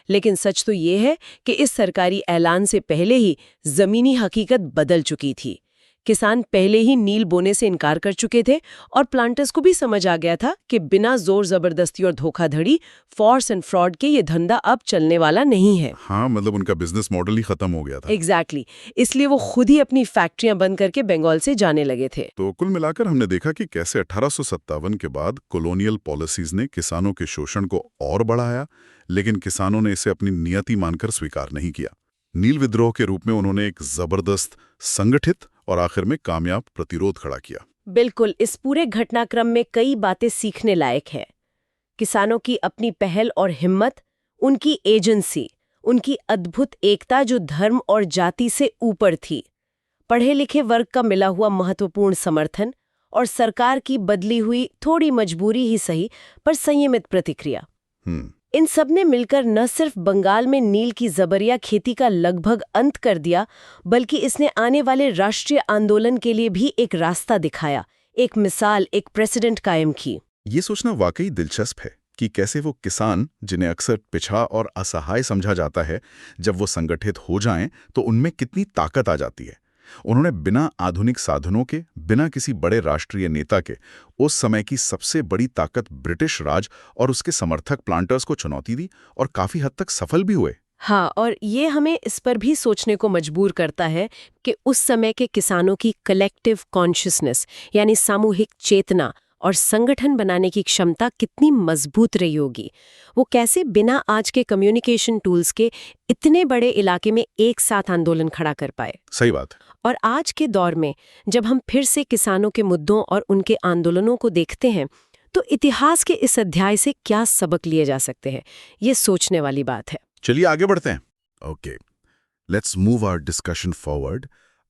लेकिन सच तो ये है कि इस सरकारी ऐलान से पहले ही जमीनी हकीकत बदल चुकी थी। किसान पहले ही नील बोने से इनकार कर चुके थे और प्लांटर्स को भी समझ आ गया था कि बिना जोर जबरदस्ती और धोखाधड़ी, फोर्स एंड फ्रॉड के ये धंधा अब चलने वाला नहीं है। हाँ, मतलब उनका बिजनेस मॉडल ही खत्म हो गया था। एग्जैक्टली। इसलिए वो खुद ही अपनी फैक्ट्रियां बंद करके बंगाल से जाने लगे थे। तो कुल मिलाकर हमने देखा कि कैसे 1857 के बाद कॉलोनियल पॉलिसीज ने किसानों के शोषण को और बढ़ाया, लेकिन किसानों ने इसे अपनी नियति मानकर स्वीकार नहीं किया। नील विद्रोह के रूप में उन्होंने एक जबरदस्त, संगठित और आखिर में कामयाब प्रतिरोध खड़ा किया। बिल्कुल। इस पूरे घटनाक्रम में कई बातें सीखने लायक है। किसानों की अपनी पहल और हिम्मत, उनकी एजेंसी, उनकी अद्भुत एकता जो धर्म और जाति से ऊपर थी, पढ़े लिखे वर्ग का मिला हुआ महत्वपूर्ण समर्थन और सरकार की बदली हुई, थोड़ी मजबूरी ही सही पर संयमित प्रतिक्रिया। इन सब ने मिलकर न सिर्फ बंगाल में नील की जबरिया खेती का लगभग अंत कर दिया, बल्कि इसने आने वाले राष्ट्रीय आंदोलन के लिए भी एक रास्ता दिखाया, एक मिसाल, एक प्रेसिडेंट कायम की। ये सोचना वाकई दिलचस्प है कि कैसे वो किसान, जिन्हें अक्सर पिछड़ा और असहाय समझा जाता है, जब वो संगठित हो जाएं तो उनमें कितनी ताकत आ जाती है। उन्होंने बिना आधुनिक साधनों के, बिना किसी बड़े राष्ट्रीय नेता के, उस समय की सबसे बड़ी ताकत ब्रिटिश राज और उसके समर्थक प्लांटर्स को चुनौती दी और काफी हद तक सफल भी हुए। हाँ, और ये हमें इस पर भी सोचने को मजबूर करता है कि उस समय के किसानों की कलेक्टिव कॉन्शियसनेस, यानी सामूहिक चेतना और संगठन बनाने की क्षमता कितनी मजबूत रही होगी। वो कैसे बिना आज के कम्युनिकेशन टूल्स के इतने बड़े इलाके में एक साथ आंदोलन खड़ा कर पाए। सही बात। और आज के दौर में जब हम फिर से किसानों के मुद्दों और उनके आंदोलनों को देखते हैं, तो इतिहास के इस अध्याय से क्या सबक लिए जा सकते हैं, ये सोचने वाली बात है। चलिए आगे बढ़ते हैं। Okay, let's move our discussion forward.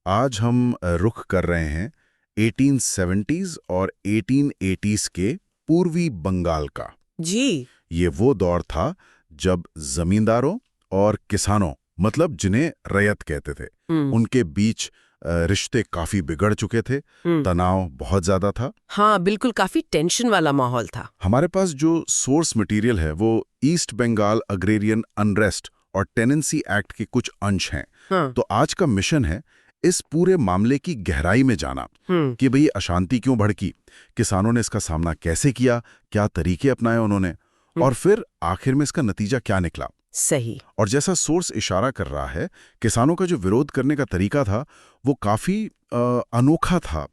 आज हम रुख कर रहे हैं 1870s और 1880s के पूर्वी बंगाल का। जी। ये वो दौर था जब जमींदारों और किसानों, मतलब जिन्हें रैयत कहते थे, उनके बीच रिश्ते काफी बिगड़ चुके थे, तनाव बहुत ज्यादा था। हाँ, बिल्कुल, काफी टेंशन वाला माहौल था। हमारे पास जो सोर्स मटेरियल है वो ईस्ट बंगाल अग्रेरियन अनरेस्ट और टेनेंसी एक्ट के कुछ अंश हैं। हाँ। तो आज का मिशन है इस पूरे मामले की गहराई में जाना कि भई अशांति क्यों भड़की, किसानों ने इसका सामना कैसे किया, क्या तरीके अपनाए उन्होंने, और फिर आखिर में इसका नतीजा क्या निकला। सही। और जैसा सोर्स इशारा कर रहा है, किसानों का जो विरोध करने का तरीका था वो काफी अनोखा था,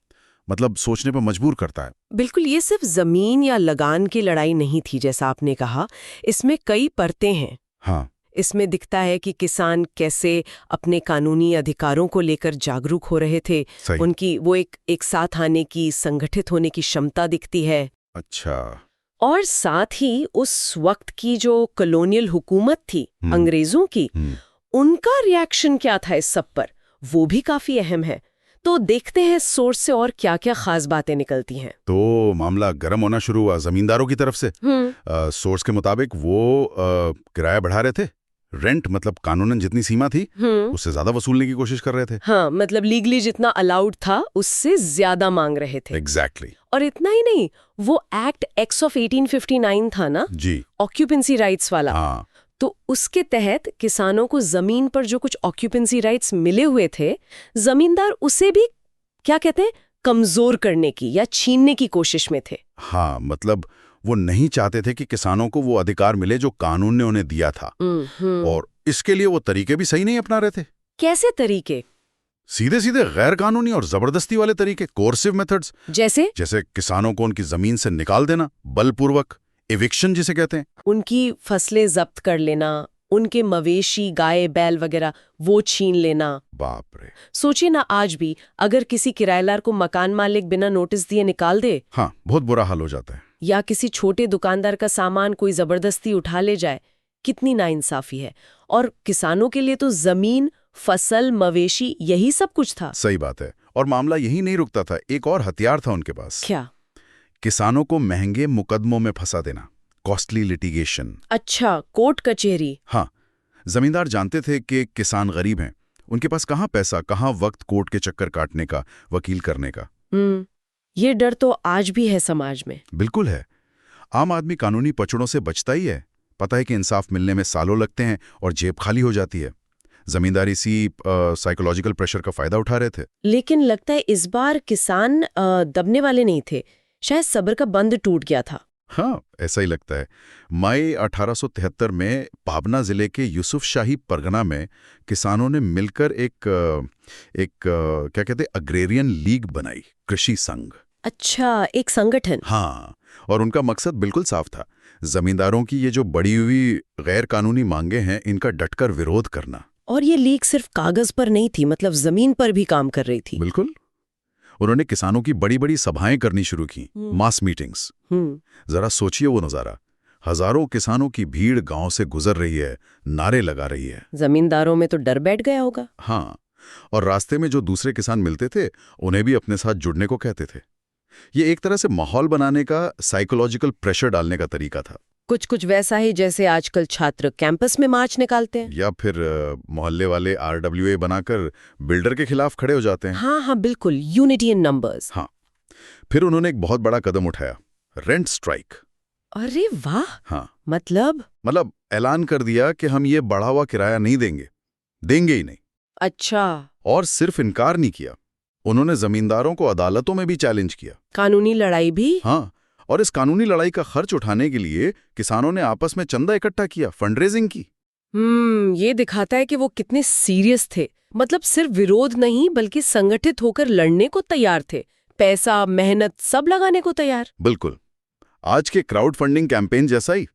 मतलब सोचने पर मजबूर करता है। बिल्कुल, ये सिर्फ जमीन या लगान की लड़ाई नहीं थी जैसा आपने कहा, इसमें कई परतें हैं। हाँ, इसमें दिखता है कि किसान कैसे अपने कानूनी अधिकारों को लेकर जागरूक हो रहे थे। उनकी वो एक साथ आने की, संगठित होने की क्षमता दिखती है। अच्छा। और साथ ही उस वक्त की जो कॉलोनियल हुकूमत थी अंग्रेजों की, उनका रिएक्शन क्या था इस सब पर, वो भी काफी अहम है। तो देखते हैं सोर्स से और क्या-क्या खास बातें निकलती हैं। तो मामला गर्म होना शुरू हुआ जमींदारों की तरफ से। सोर्स के मुताबिक वो किराया बढ़ा रहे थे। रेंट मतलब कानूनन जितनी सीमा थी उससे ज्यादा वसूलने की कोशिश कर रहे थे। हाँ, मतलब लीगली जितना अलाउड था उससे ज्यादा मांग रहे थे। एग्जैक्टली। और इतना ही नहीं, वो एक्ट एक्ट ऑफ 1859 था ना, जी, ऑक्यूपेंसी राइट्स वाला। हाँ, तो उसके तहत किसानों को जमीन पर जो कुछ ऑक्यूपेंसी राइट्स मिले हुए थे, जमींदार उसे भी क्या कहते हैं, कमजोर करने की या छीनने की कोशिश में थे। हाँ, मतलब वो नहीं चाहते थे कि किसानों को वो अधिकार मिले जो कानून ने उन्हें दिया था। और इसके लिए वो तरीके भी सही नहीं अपना रहे थे। कैसे तरीके? सीधे सीधे गैर कानूनी और जबरदस्ती वाले तरीके, कोर्सिव मेथड्स। जैसे किसानों को उनकी जमीन से निकाल देना बलपूर्वक, एविक्शन जिसे कहते हैं। उनकी फसलें जब्त कर लेना, उनके मवेशी, गाय, बैल वगैरह वो छीन लेना। बाप रे। सोचिए ना, आज भी अगर किसी किराएदार को मकान मालिक बिना नोटिस दिए निकाल दे, हाँ, बहुत बुरा हाल हो जाता है। या किसी छोटे दुकानदार का सामान कोई जबरदस्ती उठा ले जाए, कितनी नाइंसाफी है। और किसानों के लिए तो जमीन, फसल, मवेशी यही सब कुछ था। सही बात है। और मामला यही नहीं रुकता था, एक और हथियार था उनके पास। क्या? किसानों को महंगे मुकदमों में फंसा देना, कॉस्टली लिटिगेशन। अच्छा, कोर्ट कचहरी। हाँ, जमींदार जानते थे कि किसान गरीब हैं, उनके पास कहाँ पैसा, कहाँ वक्त कोर्ट के चक्कर काटने का, वकील करने का। ये डर तो आज भी है समाज में। बिल्कुल है। आम आदमी कानूनी पचड़ों से बचता ही है। पता है कि इंसाफ मिलने में सालों लगते हैं और जेब खाली हो जाती है। जमींदार इसी साइकोलॉजिकल प्रेशर का फायदा उठा रहे थे। लेकिन लगता है इस बार किसान दबने वाले नहीं थे, शायद सब्र का बंध टूट गया था। हाँ, ऐसा ही लगता है। मई 1873 में पाबना जिले के यूसुफ शाही परगना में किसानों ने मिलकर एक क्या कहते हैं, अग्रेरियन लीग बनाई, कृषि संघ। अच्छा, एक संगठन। हाँ, और उनका मकसद बिल्कुल साफ था, जमींदारों की ये जो बढ़ी हुई गैर कानूनी मांगे हैं, इनका डटकर विरोध करना। और ये लीग सिर्फ कागज पर नहीं थी, मतलब जमीन पर भी काम कर रही थी। बिल्कुल। उन्होंने किसानों की बड़ी बड़ी सभाएं करनी शुरू की, मास मीटिंग्स। जरा सोचिए वो नजारा, हजारों किसानों की भीड़ गांव से गुजर रही है, नारे लगा रही है। जमींदारों में तो डर बैठ गया होगा। हाँ, और रास्ते में जो दूसरे किसान मिलते थे उन्हें भी अपने साथ जुड़ने को कहते थे। ये एक तरह से माहौल बनाने का, साइकोलॉजिकल प्रेशर डालने का तरीका था। कुछ वैसा ही जैसे आजकल छात्र कैंपस में मार्च निकालते हैं। या फिर मोहल्ले वाले RWA बनाकर बिल्डर के खिलाफ खड़े हो जाते हैं। हाँ, बिल्कुल, यूनिटी इन नंबर्स। हाँ, फिर उन्होंने एक बहुत बड़ा कदम उठाया, रेंट स्ट्राइक। अरे वाह। हाँ, मतलब ऐलान कर दिया कि हम ये बढ़ा हुआ किराया नहीं देंगे ही नहीं। अच्छा। और सिर्फ इनकार नहीं किया, उन्होंने जमींदारों को अदालतों में भी चैलेंज किया। कानूनी लड़ाई भी। हाँ, और इस कानूनी लड़ाई का खर्च उठाने के लिए किसानों ने आपस में चंदा इकट्ठा किया, फंडरेजिंग की। ये दिखाता है कि वो कितने सीरियस थे। मतलब सिर्फ विरोध नहीं, बल्कि संगठित होकर लड़ने को तैयार थे, पैसा, मेहनत सब लगाने को तैयार। बिल्कुल, आज के क्राउड फंडिंग कैंपेन जैसा ही।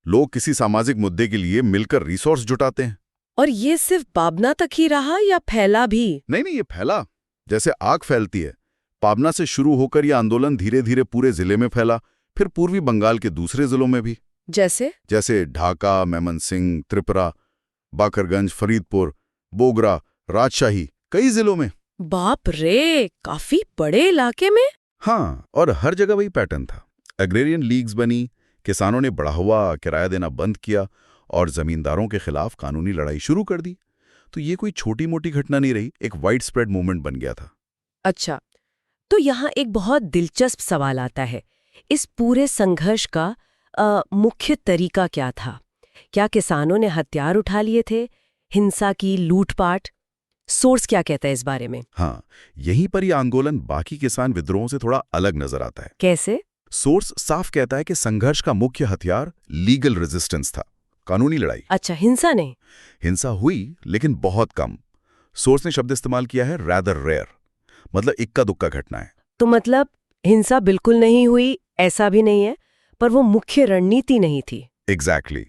लोग किसी सामाजिक मुद्दे के लिए मिलकर रिसोर्स जुटाते हैं। और ये सिर्फ पाबना तक ही रहा या फैला भी? नहीं, ये फैला जैसे आग फैलती है। पाबना से शुरू होकर यह आंदोलन धीरे धीरे पूरे जिले में फैला, फिर पूर्वी बंगाल के दूसरे जिलों में भी, जैसे ढाका, मैमनसिंह, त्रिपुरा, बाकरगंज, फरीदपुर, बोगरा, राजशाही, कई जिलों में। बाप रे, काफी बड़े इलाके में। हाँ, और हर जगह वही पैटर्न था। एग्रेरियन लीग्स बनी, किसानों ने बढ़ा हुआ किराया देना बंद किया और जमींदारों के खिलाफ कानूनी लड़ाई शुरू कर दी। तो ये कोई छोटी मोटी घटना नहीं रही, एक वाइड स्प्रेड मूवमेंट बन गया था। अच्छा, तो यहाँ एक बहुत दिलचस्प सवाल आता है, इस पूरे संघर्ष का मुख्य तरीका क्या था? क्या किसानों ने हथियार उठा लिए थे, हिंसा की, लूटपाट? सोर्स क्या कहता है इस बारे में? हाँ, यहीं पर यह आंदोलन बाकी किसान विद्रोहों से थोड़ा अलग नजर आता है। कैसे? सोर्स साफ कहता है कि संघर्ष का मुख्य हथियार लीगल रेजिस्टेंस था, कानूनी लड़ाई। अच्छा, हिंसा नहीं? हिंसा हुई, लेकिन बहुत कम। सोर्स ने शब्द इस्तेमाल किया है रैदर रेयर, मतलब इक्का दुक्का घटना है। तो मतलब हिंसा बिल्कुल नहीं हुई ऐसा भी नहीं है, पर वो मुख्य रणनीति नहीं थी। एग्जैक्टली।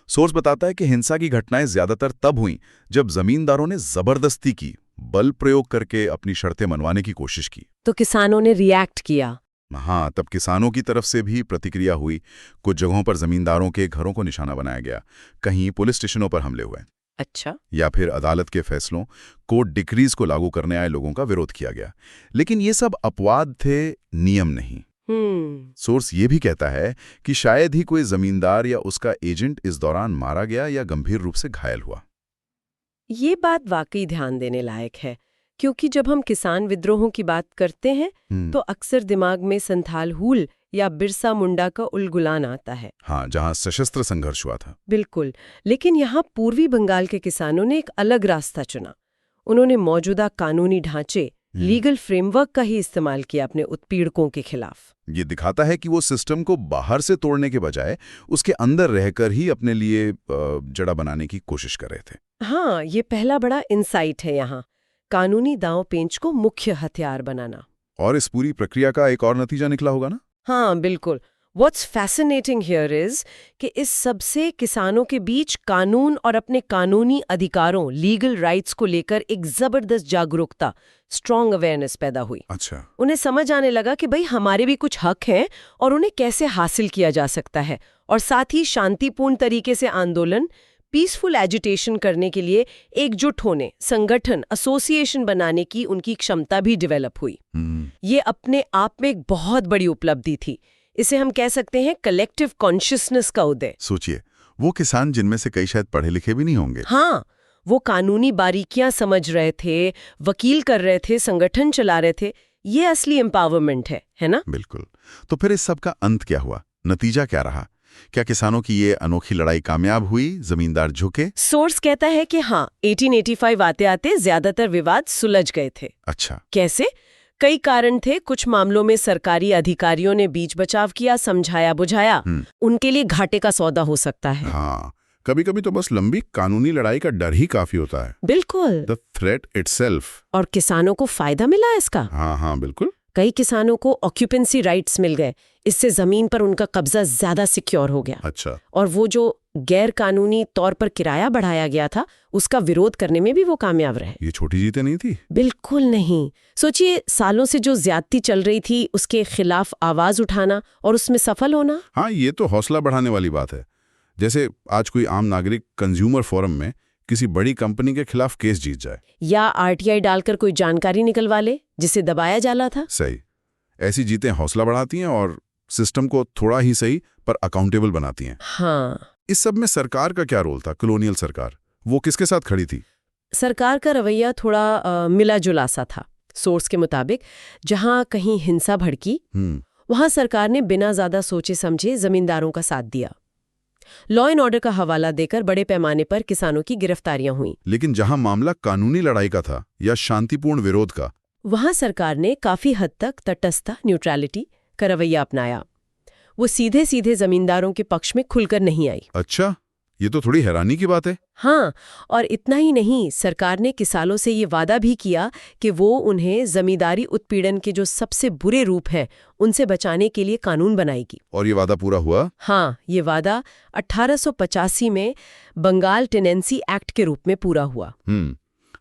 सोर्स बताता है कि हिंसा की घटनाएं ज्यादातर तब हुई जब जमींदारों ने जबरदस्ती की, बल प्रयोग करके अपनी शर्तें मनवाने की कोशिश की। तो किसानों ने रिएक्ट किया। हाँ, तब किसानों की तरफ से भी प्रतिक्रिया हुई। कुछ जगहों पर जमींदारों के घरों को निशाना बनाया गया, कहीं पुलिस स्टेशनों पर हमले हुए, अच्छा। या फिर अदालत के फैसलों, कोर्ट डिक्रीज को लागू करने आए लोगों का विरोध किया गया। लेकिन ये सब अपवाद थे, नियम नहीं। सोर्स ये भी कहता है कि शायद ही कोई जमींदार या उसका एजेंट इस दौरान मारा गया या गंभीर रूप से घायल हुआ। ये बात वाकई ध्यान देने लायक है, क्योंकि जब हम किसान विद्रोहों की बात करते हैं तो अक्सर दिमाग में संथाल हूल या बिरसा मुंडा का उलगुलान आता है। हाँ, जहां सशस्त्र संघर्ष हुआ था। बिल्कुल, लेकिन यहाँ पूर्वी बंगाल के किसानों ने एक अलग रास्ता चुना। उन्होंने मौजूदा कानूनी ढांचे, लीगल फ्रेमवर्क का ही इस्तेमाल किया अपने उत्पीड़कों के खिलाफ। ये दिखाता है कि वो सिस्टम को बाहर से तोड़ने के बजाय उसके अंदर रहकर ही अपने लिए जड़ा बनाने की कोशिश कर रहे थे। हाँ, ये पहला बड़ा इंसाइट है यहाँ, कानूनी दांव पेंच को मुख्य हथियार बनाना। और इस पूरी प्रक्रिया का एक और नतीजा निकला होगा ना? हाँ, बिल्कुल। What's fascinating here is कि इस सबसे किसानों के बीच कानून और अपने कानूनी अधिकारों, लीगल राइट्स को लेकर एक जबरदस्त जागरूकता, स्ट्रॉन्ग अवेयरनेस पैदा हुई। अच्छा। उन्हें समझ आने लगा कि भाई हमारे भी कुछ हक हैं और उन्हें कैसे हासिल किया जा सकता है, और साथ ही शांतिपूर्ण तरीके से आंदोलन, पीसफुल एजिटेशन करने के लिए एकजुट होने, संगठन, एसोसिएशन बनाने की उनकी क्षमता भी डेवलप हुई। ये अपने आप में एक बहुत बड़ी उपलब्धि थी। इसे हम कह सकते हैं कलेक्टिव कॉन्शियसनेस का उदय। सोचिए, वो किसान जिनमें से कई शायद पढ़े लिखे भी नहीं होंगे। हाँ, वो कानूनी बारीकियां समझ रहे थे, वकील कर रहे थे, संगठन चला रहे थे। ये असली एम्पावरमेंट है ना? बिल्कुल। तो फिर इस सब का अंत क्या हुआ? नतीजा क्या रहा? क्या किसानों की ये अनोखी लड़ाई कामयाब हुई? जमींदार झुके? सोर्स कहता है कि हाँ, 1885 आते आते ज्यादातर विवाद सुलझ गए थे। अच्छा। कैसे? कई कारण थे। कुछ मामलों में सरकारी अधिकारियों ने बीच बचाव किया, समझाया बुझाया। उनके लिए घाटे का सौदा हो सकता है। हाँ, कभी कभी तो बस लंबी कानूनी लड़ाई का डर ही काफी होता है। बिल्कुल। The threat itself. और किसानों को फायदा मिला इसका। हाँ, बिल्कुल। कई किसानों को ऑक्यूपेंसी राइट्स मिल गए। इससे जमीन पर उनका कब्जा ज्यादा सिक्योर हो गया। अच्छा। और वो जो गैर कानूनी तौर पर किराया बढ़ाया गया था, उसका विरोध करने में भी वो कामयाब रहे। ये छोटी जीतें नहीं थी। बिल्कुल नहीं। सोचिए, सालों से जो ज्यादती चल रही थी उसके खिलाफ आवाज उठाना और उसमें सफल होना। हाँ, ये तो हौसला बढ़ाने वाली बात है। जैसे आज कोई आम नागरिक कंज्यूमर फोरम में किसी बड़ी कंपनी के खिलाफ केस जीत जाए, या आरटीआई डालकर कोई जानकारी निकलवा ले जिसे दबाया जाला था। सही। ऐसी जीतें हौसला बढ़ाती हैं और सिस्टम को थोड़ा ही सही पर अकाउंटेबल बनाती हैं। हाँ। इस सब में सरकार का क्या रोल था? कॉलोनियल सरकार, वो किसके साथ खड़ी थी? सरकार का रवैया थोड़ा मिला जुला सा था। सोर्स के मुताबिक जहां कहीं हिंसा भड़की, वहां सरकार ने बिना ज्यादा सोचे समझे जमींदारों का साथ दिया। लॉ एंड ऑर्डर का हवाला देकर बड़े पैमाने पर किसानों की गिरफ्तारियां हुई। लेकिन जहां मामला कानूनी लड़ाई का था या शांतिपूर्ण विरोध का, वहां सरकार ने काफी हद तक तटस्थता, न्यूट्रलिटी का रवैया अपनाया। वो सीधे सीधे जमींदारों के पक्ष में खुलकर नहीं आई। अच्छा, ये तो थोड़ी हैरानी की बात है। हाँ, और इतना ही नहीं, सरकार ने किसानों से ये वादा भी किया कि वो उन्हें जमींदारी उत्पीड़न के जो सबसे बुरे रूप हैं उनसे बचाने के लिए कानून बनाएगी। और ये वादा पूरा हुआ? हाँ, ये वादा 1885 में बंगाल टेनेंसी एक्ट के रूप में पूरा हुआ।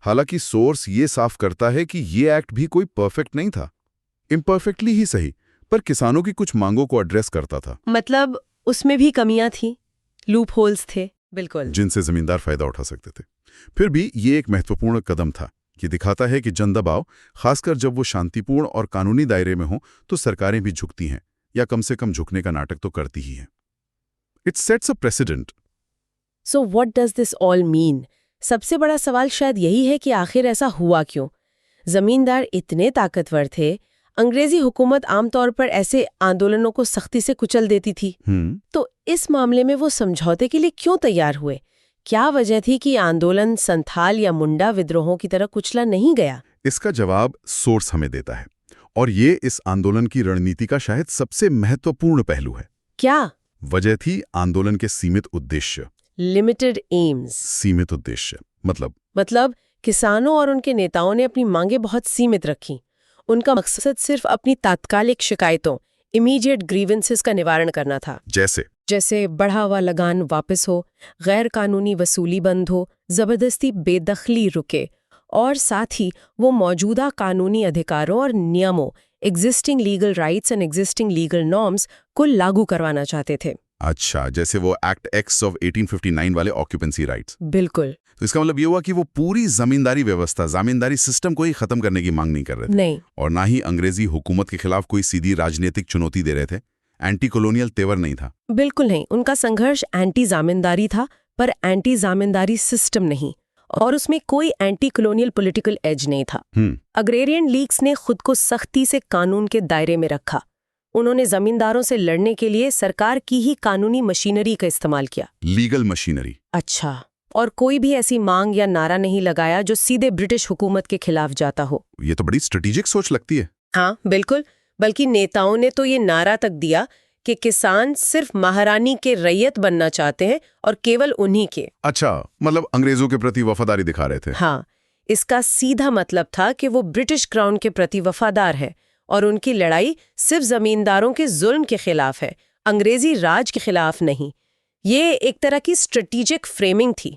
हालांकि सोर्स ये साफ करता है कि ये एक्ट भी कोई परफेक्ट नहीं था। इम्परफेक्टली ही सही, पर किसानों की कुछ मांगों को एड्रेस करता था। मतलब उसमें भी कमियां थी, लूप होल्स थे। बिल्कुल। जिनसे जमींदार फायदा उठा सकते थे। फिर भी ये एक महत्वपूर्ण कदम था। ये दिखाता है कि जनदबाव, खासकर जब वो शांतिपूर्ण और कानूनी दायरे में हो, तो सरकारें भी झुकती हैं, या कम से कम झुकने का नाटक तो करती ही हैं। It sets a president. So what does this all mean? सबसे बड़ा सवाल शायद यही है कि आखिर ऐसा हुआ क्यों? जमींदार इतने ताकतवर थे, अंग्रेजी हुकूमत आमतौर पर ऐसे आंदोलनों को सख्ती से कुचल देती थी। तो इस मामले में वो समझौते के लिए क्यों तैयार हुए? क्या वजह थी कि आंदोलन संथाल या मुंडा विद्रोहों की तरह कुचला नहीं गया? इसका जवाब सोर्स हमें देता है, और ये इस आंदोलन की रणनीति का शायद सबसे महत्वपूर्ण पहलू है। क्या वजह थी? आंदोलन के सीमित उद्देश्य। Limited AIIMS. सीमित उद्देश्य मतलब किसानों और उनके नेताओं ने अपनी मांगें बहुत सीमित रखी। उनका मकसद सिर्फ अपनी तात्कालिक शिकायतों, इमीडिएट ग्रीवेंसेस का निवारण करना था। जैसे बढ़ा हुआ लगान वापस हो, गैर कानूनी वसूली बंद हो, जबरदस्ती बेदखली रुके, और साथ ही वो मौजूदा कानूनी अधिकारों और नियमों, existing legal rights and existing legal norms को लागू करवाना चाहते थे। अच्छा, जैसे वो एक्ट एक्स ऑफ 1859 वाले ऑक्यूपेंसी राइट्स। बिल्कुल। तो इसका मतलब ये हुआ कि वो पूरी जमींदारी व्यवस्था, जमींदारी सिस्टम को ही खत्म करने की मांग नहीं कर रहे थे। नहीं। और ना ही अंग्रेजी हुकूमत के खिलाफ कोई सीधी राजनीतिक चुनौती दे रहे थे। एंटी कॉलोनियल तेवर नहीं था। बिल्कुल नहीं। उनका संघर्ष एंटी जामींदारी था, पर एंटी जामींदारी सिस्टम नहीं, और उसमें कोई एंटी कॉलोनियल पॉलिटिकल एज नहीं था। अग्रेरियन लीग्स ने खुद को सख्ती से कानून के दायरे में रखा। उन्होंने जमींदारों से लड़ने के लिए सरकार की ही कानूनी मशीनरी का इस्तेमाल किया। Legal machinery. अच्छा। और कोई भी ऐसी मांग या नारा नहीं लगाया जो सीधे ब्रिटिश हुकूमत के खिलाफ जाता हो। ये तो बड़ी स्ट्रेटेजिक सोच लगती है। हाँ बिल्कुल। बल्कि नेताओं ने तो ये नारा तक दिया कि किसान सिर्फ महारानी के रैयत बनना चाहते हैं और केवल उन्हीं के। अच्छा, मतलब अंग्रेजों के प्रति वफादारी दिखा रहे थे। हाँ, इसका सीधा मतलब था कि वो ब्रिटिश क्राउन के प्रति वफादार है और उनकी लड़ाई सिर्फ जमींदारों के जुल्म के खिलाफ है, अंग्रेजी राज के खिलाफ नहीं। ये एक तरह की स्ट्रेटेजिक फ्रेमिंग थी।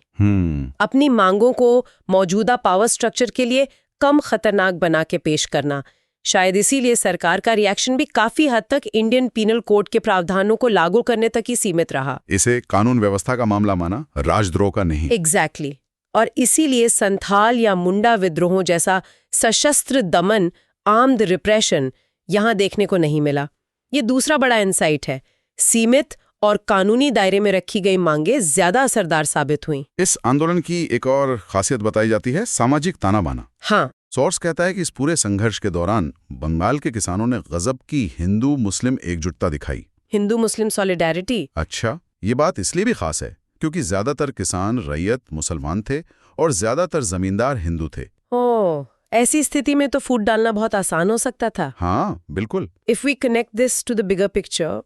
अपनी मांगों को मौजूदा पावर स्ट्रक्चर के लिए कम खतरनाक बना के पेश करना। शायद इसीलिए सरकार का रिएक्शन भी काफी हद तक इंडियन पीनल कोड के प्रावधानों को लागू करने तक ही सीमित रहा। इसे कानून व्यवस्था का मामला माना, राजद्रोह का नहीं। एग्जैक्टली। और इसीलिए संथाल या मुंडा विद्रोहों जैसा सशस्त्र दमन, आर्म्ड रिप्रेशन यहां देखने को नहीं मिला। ये दूसरा बड़ा इंसाइट है। सीमित और कानूनी दायरे में रखी गई मांगे ज्यादा असरदार साबित हुई। इस आंदोलन की एक और खासियत बताई जाती है, सामाजिक ताना बाना। हाँ। सोर्स कहता है कि इस पूरे संघर्ष के दौरान बंगाल के किसानों ने गजब की हिंदू मुस्लिम एकजुटता दिखाई। हिंदू मुस्लिम सॉलिडेरिटी। अच्छा, ये बात इसलिए भी खास है क्योंकि ज्यादातर किसान रैयत मुसलमान थे और ज्यादातर जमींदार हिंदू थे। ओह, ऐसी स्थिति में तो फूट डालना बहुत आसान हो सकता था। हाँ बिल्कुल। If we connect this to the bigger picture,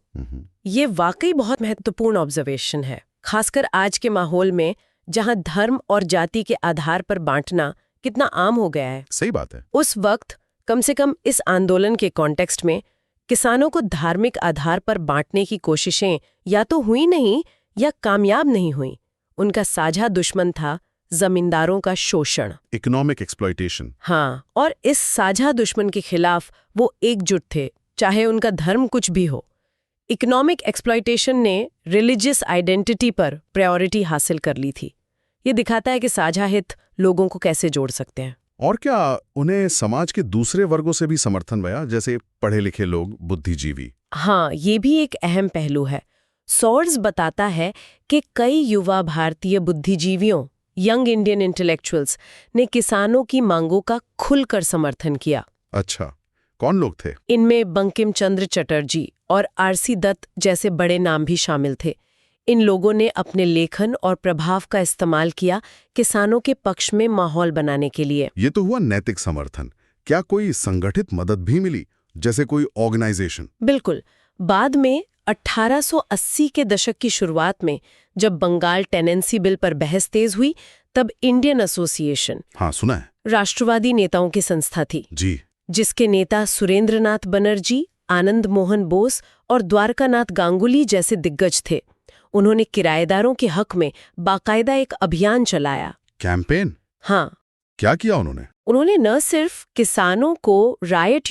ये वाकई बहुत महत्वपूर्ण ऑब्जर्वेशन है, खासकर आज के माहौल में जहां धर्म और जाति के आधार पर बांटना कितना आम हो गया है। सही बात है। उस वक्त कम से कम इस आंदोलन के कॉन्टेक्स्ट में किसानों को धार्मिक आधार पर बांटने की कोशिशें या तो हुई नहीं या कामयाब नहीं हुई। उनका साझा दुश्मन था जमींदारों का शोषण, इकोनॉमिक एक्सप्लॉयटेशन। हाँ, और इस साझा दुश्मन के खिलाफ वो एकजुट थे, चाहे उनका धर्म कुछ भी हो। इकोनॉमिक एक्सप्लॉयटेशन ने रिलीजियस आइडेंटिटी पर प्रायोरिटी हासिल कर ली थी। ये दिखाता है कि साझा हित लोगों को कैसे जोड़ सकते हैं। और क्या उन्हें समाज के दूसरे वर्गों से भी समर्थन मिला, जैसे पढ़े लिखे लोग, बुद्धिजीवी? हाँ, ये भी एक अहम पहलू है। सोर्स बताता है कि कई युवा भारतीय बुद्धिजीवियों, यंग इंडियन इंटेलेक्चुअल्स ने किसानों की मांगों का खुलकर समर्थन किया। अच्छा, कौन लोग थे? इनमें बंकिम चंद्र चटर्जी और आरसी दत्त जैसे बड़े नाम भी शामिल थे। इन लोगों ने अपने लेखन और प्रभाव का इस्तेमाल किया किसानों के पक्ष में माहौल बनाने के लिए। ये तो हुआ नैतिक समर्थन। क्या कोई संगठित मदद भी मिली, जैसे कोई ऑर्गेनाइजेशन? बिल्कुल। बाद में 1880 के दशक की शुरुआत में जब बंगाल टेनेंसी बिल पर बहस तेज हुई, तब इंडियन एसोसिएशन, हाँ सुना है, राष्ट्रवादी नेताओं की संस्था थी जी, जिसके नेता सुरेंद्रनाथ बनर्जी, आनंद मोहन बोस और द्वारकानाथ गांगुली जैसे दिग्गज थे। उन्होंने किराएदारों के हक में बाकायदा एक अभियान चलाया। कैंपेन? हाँ। क्या किया उन्होंने? उन्होंने न सिर्फ किसानों को रायट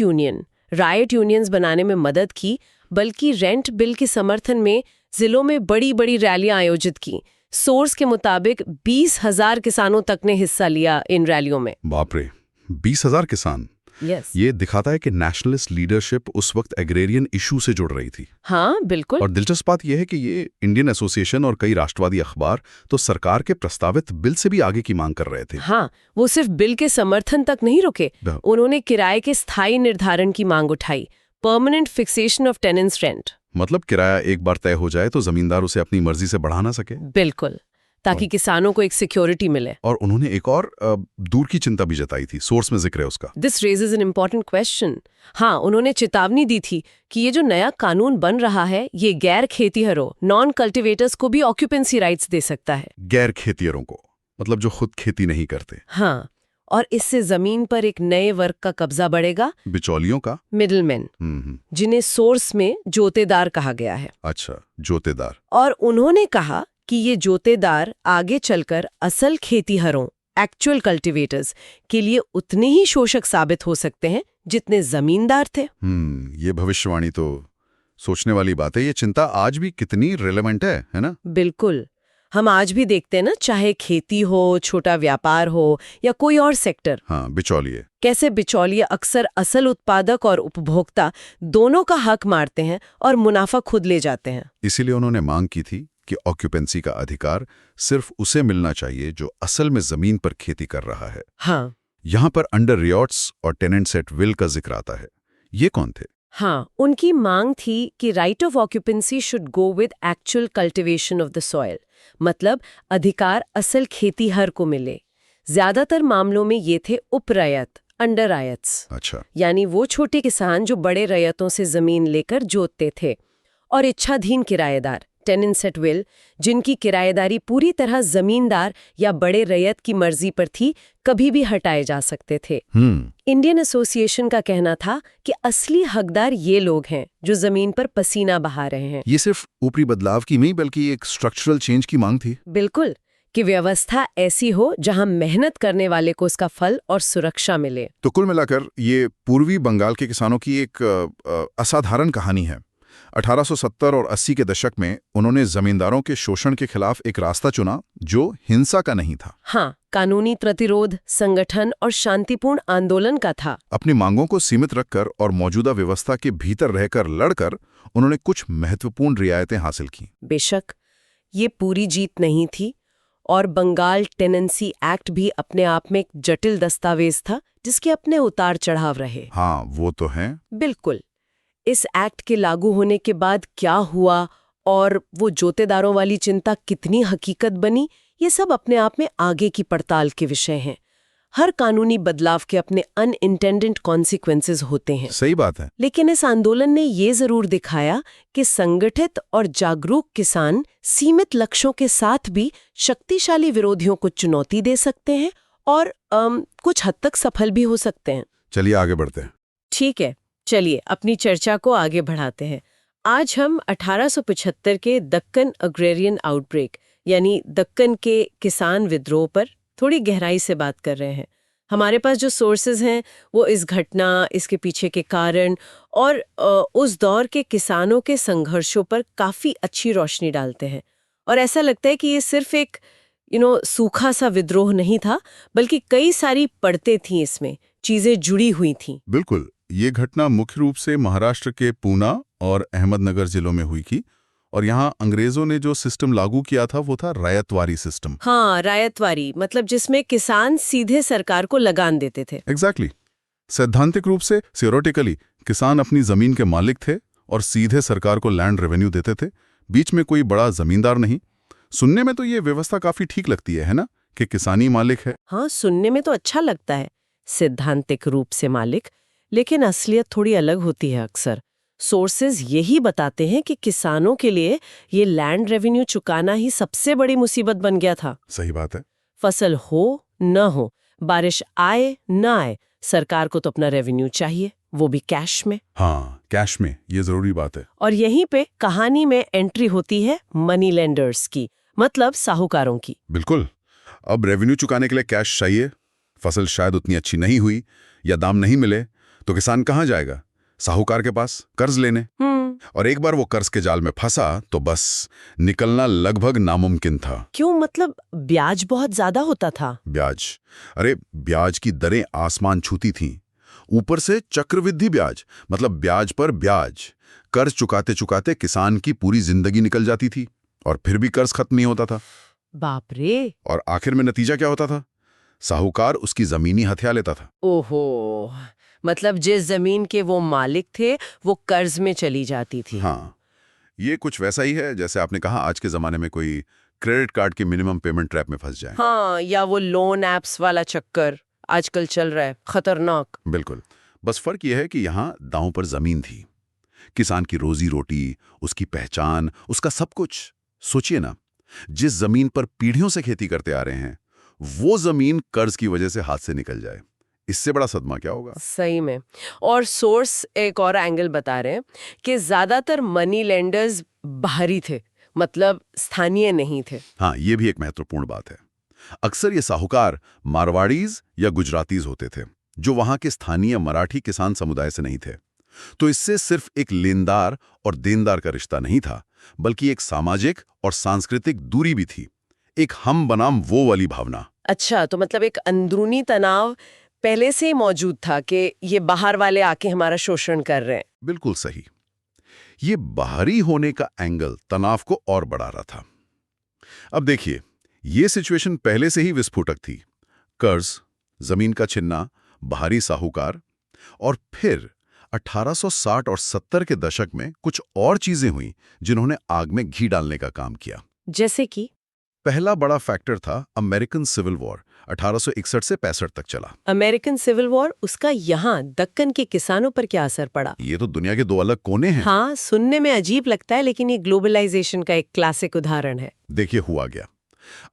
यूनियंस बनाने में मदद की, बल्कि रेंट बिल के समर्थन में जिलों में बड़ी बड़ी रैलियां आयोजित की। सोर्स के मुताबिक 20,000 किसानों तक ने हिस्सा लिया इन रैलियों में। बाप रे, 20,000 किसान! यस। ये दिखाता है कि नेशनलिस्ट लीडरशिप उस वक्त एग्रेरियन इशू से जुड़ रही थी। हाँ बिल्कुल। और दिलचस्प बात यह है कि ये इंडियन एसोसिएशन और कई राष्ट्रवादी अखबार तो सरकार के प्रस्तावित बिल से भी आगे की मांग कर रहे थे। हाँ, वो सिर्फ बिल के समर्थन तक नहीं रुके, उन्होंने किराए के स्थायी निर्धारण की मांग उठाई, permanent fixation of tenants rent. मतलब किराया एक बार तय हो जाए तो जमींदार उसे अपनी मर्जी से बढ़ा ना सके। बिल्कुल, ताकि किसानों को एक सिक्योरिटी मिले। और उन्होंने एक और दूर की चिंता भी जताई थी, सोर्स में जिक्र है उसका। This raises an important question. हाँ, उन्होंने चेतावनी दी थी कि ये जो नया कानून बन रहा है, ये गैर खेतीहरों, नॉन कल्टिवेटर्स को भी ऑक्यूपेंसी राइट्स दे सकता है। गैर खेतीहरों को मतलब जो खुद खेती नहीं करते। हाँ, और इससे जमीन पर एक नए वर्ग का कब्जा बढ़ेगा, बिचौलियों का, मिडलमैन, जिन्हें सोर्स में जोतेदार कहा गया है। अच्छा, जोतेदार। और उन्होंने कहा कि ये जोतेदार आगे चलकर असल खेतीहरों, एक्चुअल कल्टीवेटर्स के लिए उतने ही शोषक साबित हो सकते हैं जितने जमींदार थे। ये भविष्यवाणी तो सोचने वाली बात है। ये चिंता आज भी कितनी रिलेवेंट है ना? बिल्कुल। हम आज भी देखते हैं ना, चाहे खेती हो, छोटा व्यापार हो या कोई और सेक्टर, हाँ, बिचौलिए। कैसे बिचौलिए अक्सर असल उत्पादक और उपभोक्ता दोनों का हक मारते हैं और मुनाफा खुद ले जाते हैं। इसीलिए उन्होंने मांग की थी कि ऑक्यूपेंसी का अधिकार सिर्फ उसे मिलना चाहिए जो असल में जमीन पर खेती कर रहा है। हाँ, यहाँ पर अंडर रियॉट्स और टेनेंट्स एट विल का जिक्र आता है। ये कौन थे? हाँ, उनकी मांग थी कि right of occupancy should go with actual cultivation of the soil, मतलब अधिकार असल खेतीहर को मिले। ज्यादातर मामलों में ये थे उपरयत, अंडर आयत्स, अच्छा, यानी वो छोटे किसान जो बड़े रयतों से जमीन लेकर जोतते थे, और इच्छाधीन किराएदार, टेनेंट्स एट विल, जिनकी किराएदारी पूरी तरह जमींदार या बड़े रयत की मर्जी पर थी, कभी भी हटाए जा सकते थे। इंडियन एसोसिएशन का कहना था कि असली हकदार ये लोग हैं जो जमीन पर पसीना बहा रहे हैं। ये सिर्फ ऊपरी बदलाव की नहीं बल्कि एक स्ट्रक्चरल चेंज की मांग थी। बिल्कुल, कि व्यवस्था ऐसी हो जहां मेहनत करने वाले को उसका फल और सुरक्षा मिले। तो कुल मिलाकर ये पूर्वी बंगाल के किसानों की एक असाधारण कहानी है। 1870 और 80 के दशक में उन्होंने जमींदारों के शोषण के खिलाफ एक रास्ता चुना जो हिंसा का नहीं था। हाँ, कानूनी प्रतिरोध, संगठन और शांतिपूर्ण आंदोलन का था। अपनी मांगों को सीमित रखकर और मौजूदा व्यवस्था के भीतर रहकर लड़कर उन्होंने कुछ महत्वपूर्ण रियायतें हासिल की। बेशक ये पूरी जीत नहीं थी, और बंगाल टेनेंसी एक्ट भी अपने आप में एक जटिल दस्तावेज था जिसके अपने उतार चढ़ाव रहे। हाँ, वो तो है। बिल्कुल। इस एक्ट के लागू होने के बाद क्या हुआ और वो जोतेदारों वाली चिंता कितनी हकीकत बनी, ये सब अपने आप में आगे की पड़ताल के विषय हैं। हर कानूनी बदलाव के अपने अनइंटेंडेड कॉन्सिक्वेंसेस होते हैं। सही बात है। लेकिन इस आंदोलन ने ये जरूर दिखाया कि संगठित और जागरूक किसान सीमित लक्ष्यों के साथ भी शक्तिशाली विरोधियों को चुनौती दे सकते हैं और कुछ हद तक सफल भी हो सकते हैं। चलिए आगे बढ़ते हैं। ठीक है, चलिए अपनी चर्चा को आगे बढ़ाते हैं। आज हम 1875 के दक्कन अग्रेरियन आउटब्रेक यानी दक्कन के किसान विद्रोह पर थोड़ी गहराई से बात कर रहे हैं। हमारे पास जो सोर्सेज हैं वो इस घटना, इसके पीछे के कारण और उस दौर के किसानों के संघर्षों पर काफ़ी अच्छी रोशनी डालते हैं। और ऐसा लगता है कि ये सिर्फ एक सूखा सा विद्रोह नहीं था, बल्कि कई सारी पड़तें थीं, इसमें चीज़ें जुड़ी हुई थीं। बिल्कुल, ये घटना मुख्य रूप से महाराष्ट्र के पूना और अहमदनगर जिलों में हुई थी। और यहाँ अंग्रेजों ने जो सिस्टम लागू किया था वो था रायतवारी सिस्टम। हाँ, रायतवारी मतलब जिसमें किसान सीधे सरकार को लगान देते थे। एग्जैक्टली। सैद्धांतिक रूप से थियोरेटिकली किसान अपनी जमीन के मालिक थे और सीधे सरकार को लैंड रेवेन्यू देते थे, बीच में कोई बड़ा जमींदार नहीं। सुनने में तो ये व्यवस्था काफी ठीक लगती है ना, कि किसानी मालिक है। हाँ, सुनने में तो अच्छा लगता है, सैद्धांतिक रूप से मालिक, लेकिन असलियत थोड़ी अलग होती है। अक्सर सोर्सेज यही बताते हैं कि किसानों के लिए ये लैंड रेवेन्यू चुकाना ही सबसे बड़ी मुसीबत बन गया था। सही बात है। फसल हो न हो, बारिश आए न आए, सरकार को तो अपना रेवेन्यू चाहिए, वो भी कैश में। हाँ, कैश में, ये जरूरी बात है। और यहीं पे कहानी में एंट्री होती है मनी लेंडर्स की, मतलब साहूकारों की। बिल्कुल। अब रेवेन्यू चुकाने के लिए कैश चाहिए, फसल शायद उतनी अच्छी नहीं हुई या दाम नहीं मिले, तो किसान कहाँ जाएगा? साहूकार के पास कर्ज लेने। और एक बार वो कर्ज के जाल में फंसा तो बस निकलना लगभग नामुमकिन था। क्यों? मतलब ब्याज बहुत ज्यादा होता था। ब्याज, अरे ब्याज की दरें आसमान छूती थीं। ऊपर से चक्रवृद्धि ब्याज, मतलब ब्याज पर ब्याज। कर्ज चुकाते चुकाते किसान की पूरी जिंदगी निकल जाती थी और फिर भी कर्ज खत्म नहीं होता था। बाप रे। और आखिर में नतीजा क्या होता था? साहूकार उसकी जमीनी हथिया लेता था। ओहो, मतलब जिस जमीन के वो मालिक थे वो कर्ज में चली जाती थी। हाँ, ये कुछ वैसा ही है जैसे आपने कहा आज के जमाने में कोई क्रेडिट कार्ड की मिनिमम पेमेंट ट्रैप में फंस जाए। हाँ, या वो लोन एप्स वाला चक्कर आजकल चल रहा है, खतरनाक। बिल्कुल। बस फर्क यह है कि यहाँ दांव पर जमीन थी, किसान की रोजी रोटी, उसकी पहचान, उसका सब कुछ। सोचिए ना, जिस जमीन पर पीढ़ियों से खेती करते आ रहे हैं वो जमीन कर्ज की वजह से हाथ से निकल जाए, इससे बड़ा सदमा क्या होगा? सही में। और सोर्स एक और एंगल बता रहे हैं कि ज्यादातर मनी लेंडर्स बाहरी थे, मतलब स्थानीय नहीं थे। हाँ, ये भी एक महत्वपूर्ण बात है। अक्सर ये साहूकार मारवाड़ीज या गुजरातीज होते थे, जो वहां के स्थानीय मराठी किसान समुदाय से नहीं थे। तो इससे सिर्फ एक लेनदार और देनदार का रिश्ता नहीं था, बल्कि एक सामाजिक और सांस्कृतिक दूरी भी थी, एक हम बनाम वो वाली भावना। अच्छा, तो मतलब एक अंदरूनी तनाव पहले से ही मौजूद था कि ये बाहर वाले आके हमारा शोषण कर रहे हैं। बिल्कुल सही। ये बाहरी होने का एंगल तनाव को और बढ़ा रहा था। अब देखिए, ये सिचुएशन पहले से ही विस्फोटक थी। कर्ज, जमीन का छिनना, बाहरी साहूकार, और फिर 1860 और 70 के दशक में कुछ और चीजें हुई जिन्होंने आग में घी डालने का काम किया। जैसे कि पहला बड़ा फैक्टर था अमेरिकन सिविल वॉर, 1861 से 65 तक चला। अमेरिकन सिविल वॉर, उसका यहाँ दक्कन के किसानों पर क्या असर पड़ा? ये तो दुनिया के दो अलग कोने हैं। हाँ, सुनने में अजीब लगता है, लेकिन ये ग्लोबलाइजेशन का एक क्लासिक उदाहरण है। देखिए हुआ गया,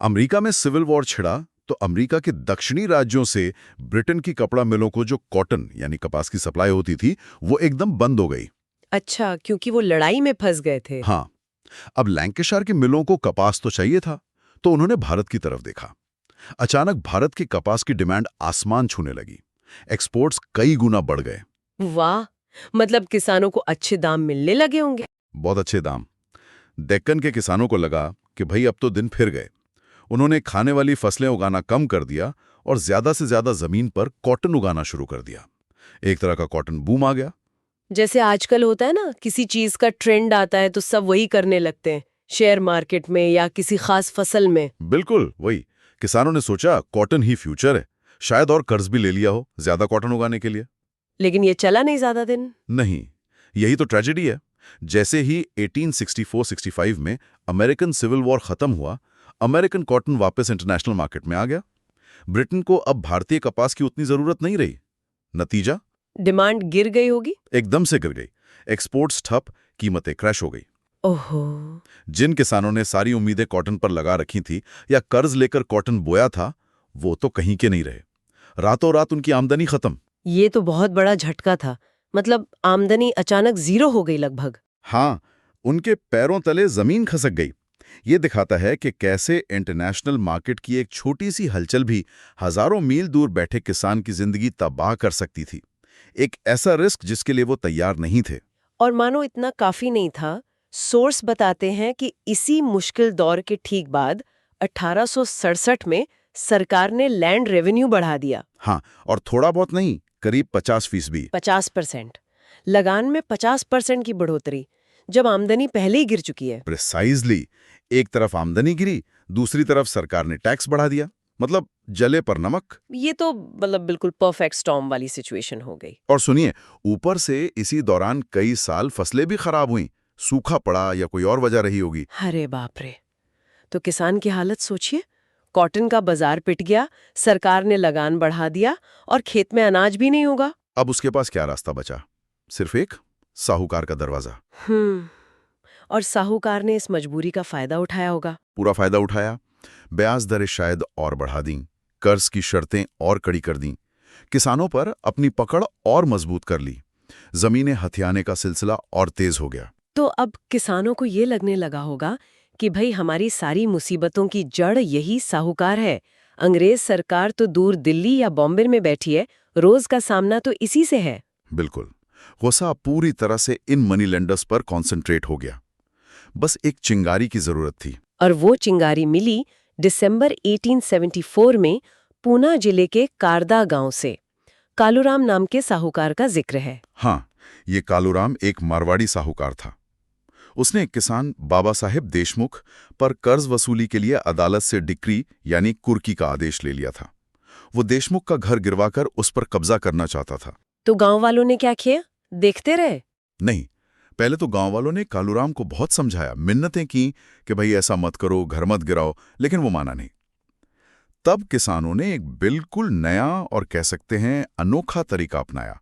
अमेरिका में सिविल वॉर छिड़ा तो अमेरिका के दक्षिणी राज्यों से ब्रिटेन की कपड़ा मिलों को जो कॉटन यानी कपास की सप्लाई होती थी, वो एकदम बंद हो गई। अच्छा, क्योंकि वो लड़ाई में फंस गए थे। हाँ, अब लैंकाशायर के मिलों को कपास तो चाहिए था, तो उन्होंने भारत की तरफ देखा। अचानक भारत की कपास की डिमांड आसमान छूने लगी। एक्सपोर्ट्स कई गुना बढ़ गए। वाह, मतलब किसानों को अच्छे दाम मिलने लगे होंगे। बहुत अच्छे दाम। डेक्कन के किसानों को लगा कि भाई अब तो दिन फिर गए। उन्होंने खाने वाली फसलें उगाना कम कर दिया और ज्यादा से ज्यादा जमीन पर कॉटन उगाना शुरू कर दिया। एक तरह का कॉटन बूम आ गया। जैसे आजकल होता है ना, किसी चीज का ट्रेंड आता है तो सब वही करने लगते हैं, शेयर मार्केट में या किसी खास फसल में। बिल्कुल वही। किसानों ने सोचा कॉटन ही फ्यूचर है, शायद और कर्ज भी ले लिया हो ज्यादा कॉटन उगाने के लिए। लेकिन ये चला नहीं ज्यादा दिन। नहीं, यही तो ट्रेजेडी है। जैसे ही 1864-65 में अमेरिकन सिविल वॉर खत्म हुआ, अमेरिकन कॉटन वापस इंटरनेशनल मार्केट में आ गया। ब्रिटेन को अब भारतीय कपास की उतनी जरूरत नहीं रही। नतीजा, डिमांड गिर गई होगी। एकदम से गिर गई। एक्सपोर्ट्स ठप, कीमतें क्रैश हो गई। ओहो। जिन किसानों ने सारी उम्मीदें कॉटन पर लगा रखी थी या कर्ज लेकर कॉटन बोया था, वो तो कहीं के नहीं रहे। रातों रात उनकी आमदनी खत्म। ये तो बहुत बड़ा झटका था, मतलब आमदनी अचानक जीरो हो गई लगभग। हाँ, उनके पैरों तले जमीन खसक गई। ये दिखाता है कि कैसे इंटरनेशनल मार्केट की एक छोटी सी हलचल भी हजारों मील दूर बैठे किसान की जिंदगी तबाह कर सकती थी। एक ऐसा रिस्क जिसके लिए वो तैयार नहीं थे। और मानो इतना काफी नहीं था, सोर्स बताते हैं कि इसी मुश्किल दौर के ठीक बाद 1867 में सरकार ने लैंड रेवेन्यू बढ़ा दिया। हाँ, और थोड़ा बहुत नहीं, करीब 50% भी। 50%। लगान में 50% की बढ़ोतरी, जब आमदनी पहले ही गिर चुकी है। प्रिसाइजली। एक तरफ आमदनी गिरी, दूसरी तरफ सरकार ने टैक्स बढ़ा दिया। मतलब जले पर नमक। ये तो मतलब बिल्कुल परफेक्ट स्टॉर्म वाली सिचुएशन हो गई। और सुनिए, ऊपर से इसी दौरान कई साल फसलें भी खराब हुई, सूखा पड़ा या कोई और वजह रही होगी। अरे बाप रे। तो किसान की हालत सोचिए, कॉटन का बाजार पिट गया, सरकार ने लगान बढ़ा दिया और खेत में अनाज भी नहीं होगा। अब उसके पास क्या रास्ता बचा? सिर्फ एक, साहूकार का दरवाजा। और साहूकार ने इस मजबूरी का फायदा उठाया होगा। पूरा फायदा उठाया। ब्याज दरें शायद और बढ़ा दी, कर्ज की शर्तें और कड़ी कर दी, किसानों पर अपनी पकड़ और मजबूत कर ली। जमीनें हथियाने का सिलसिला और तेज हो गया। तो अब किसानों को ये लगने लगा होगा कि भाई हमारी सारी मुसीबतों की जड़ यही साहूकार है। अंग्रेज सरकार तो दूर दिल्ली या बॉम्बे में बैठी है, रोज का सामना तो इसी से है। बिल्कुल। गुस्सा पूरी तरह से इन मनी लेंडर्स पर कॉन्सेंट्रेट हो गया। बस एक चिंगारी की जरूरत थी। और वो चिंगारी मिली दिसंबर 1874 में पूना जिले के कारदा गांव से। कालूराम नाम के साहूकार का जिक्र है। हाँ, ये कालूराम एक मारवाड़ी साहूकार था। उसने एक किसान बाबा साहेब देशमुख पर कर्ज वसूली के लिए अदालत से डिक्री यानी कुर्की का आदेश ले लिया था। वो देशमुख का घर गिरवाकर उस पर कब्जा करना चाहता था। तो गांव वालों ने क्या किया? देखते रहे? नहीं, पहले तो गांव वालों ने कालूराम को बहुत समझाया, मिन्नतें की कि भाई ऐसा मत करो, घर मत गिराओ, लेकिन वो माना नहीं। तब किसानों ने एक बिल्कुल नया और कह सकते हैं अनोखा तरीका अपनाया,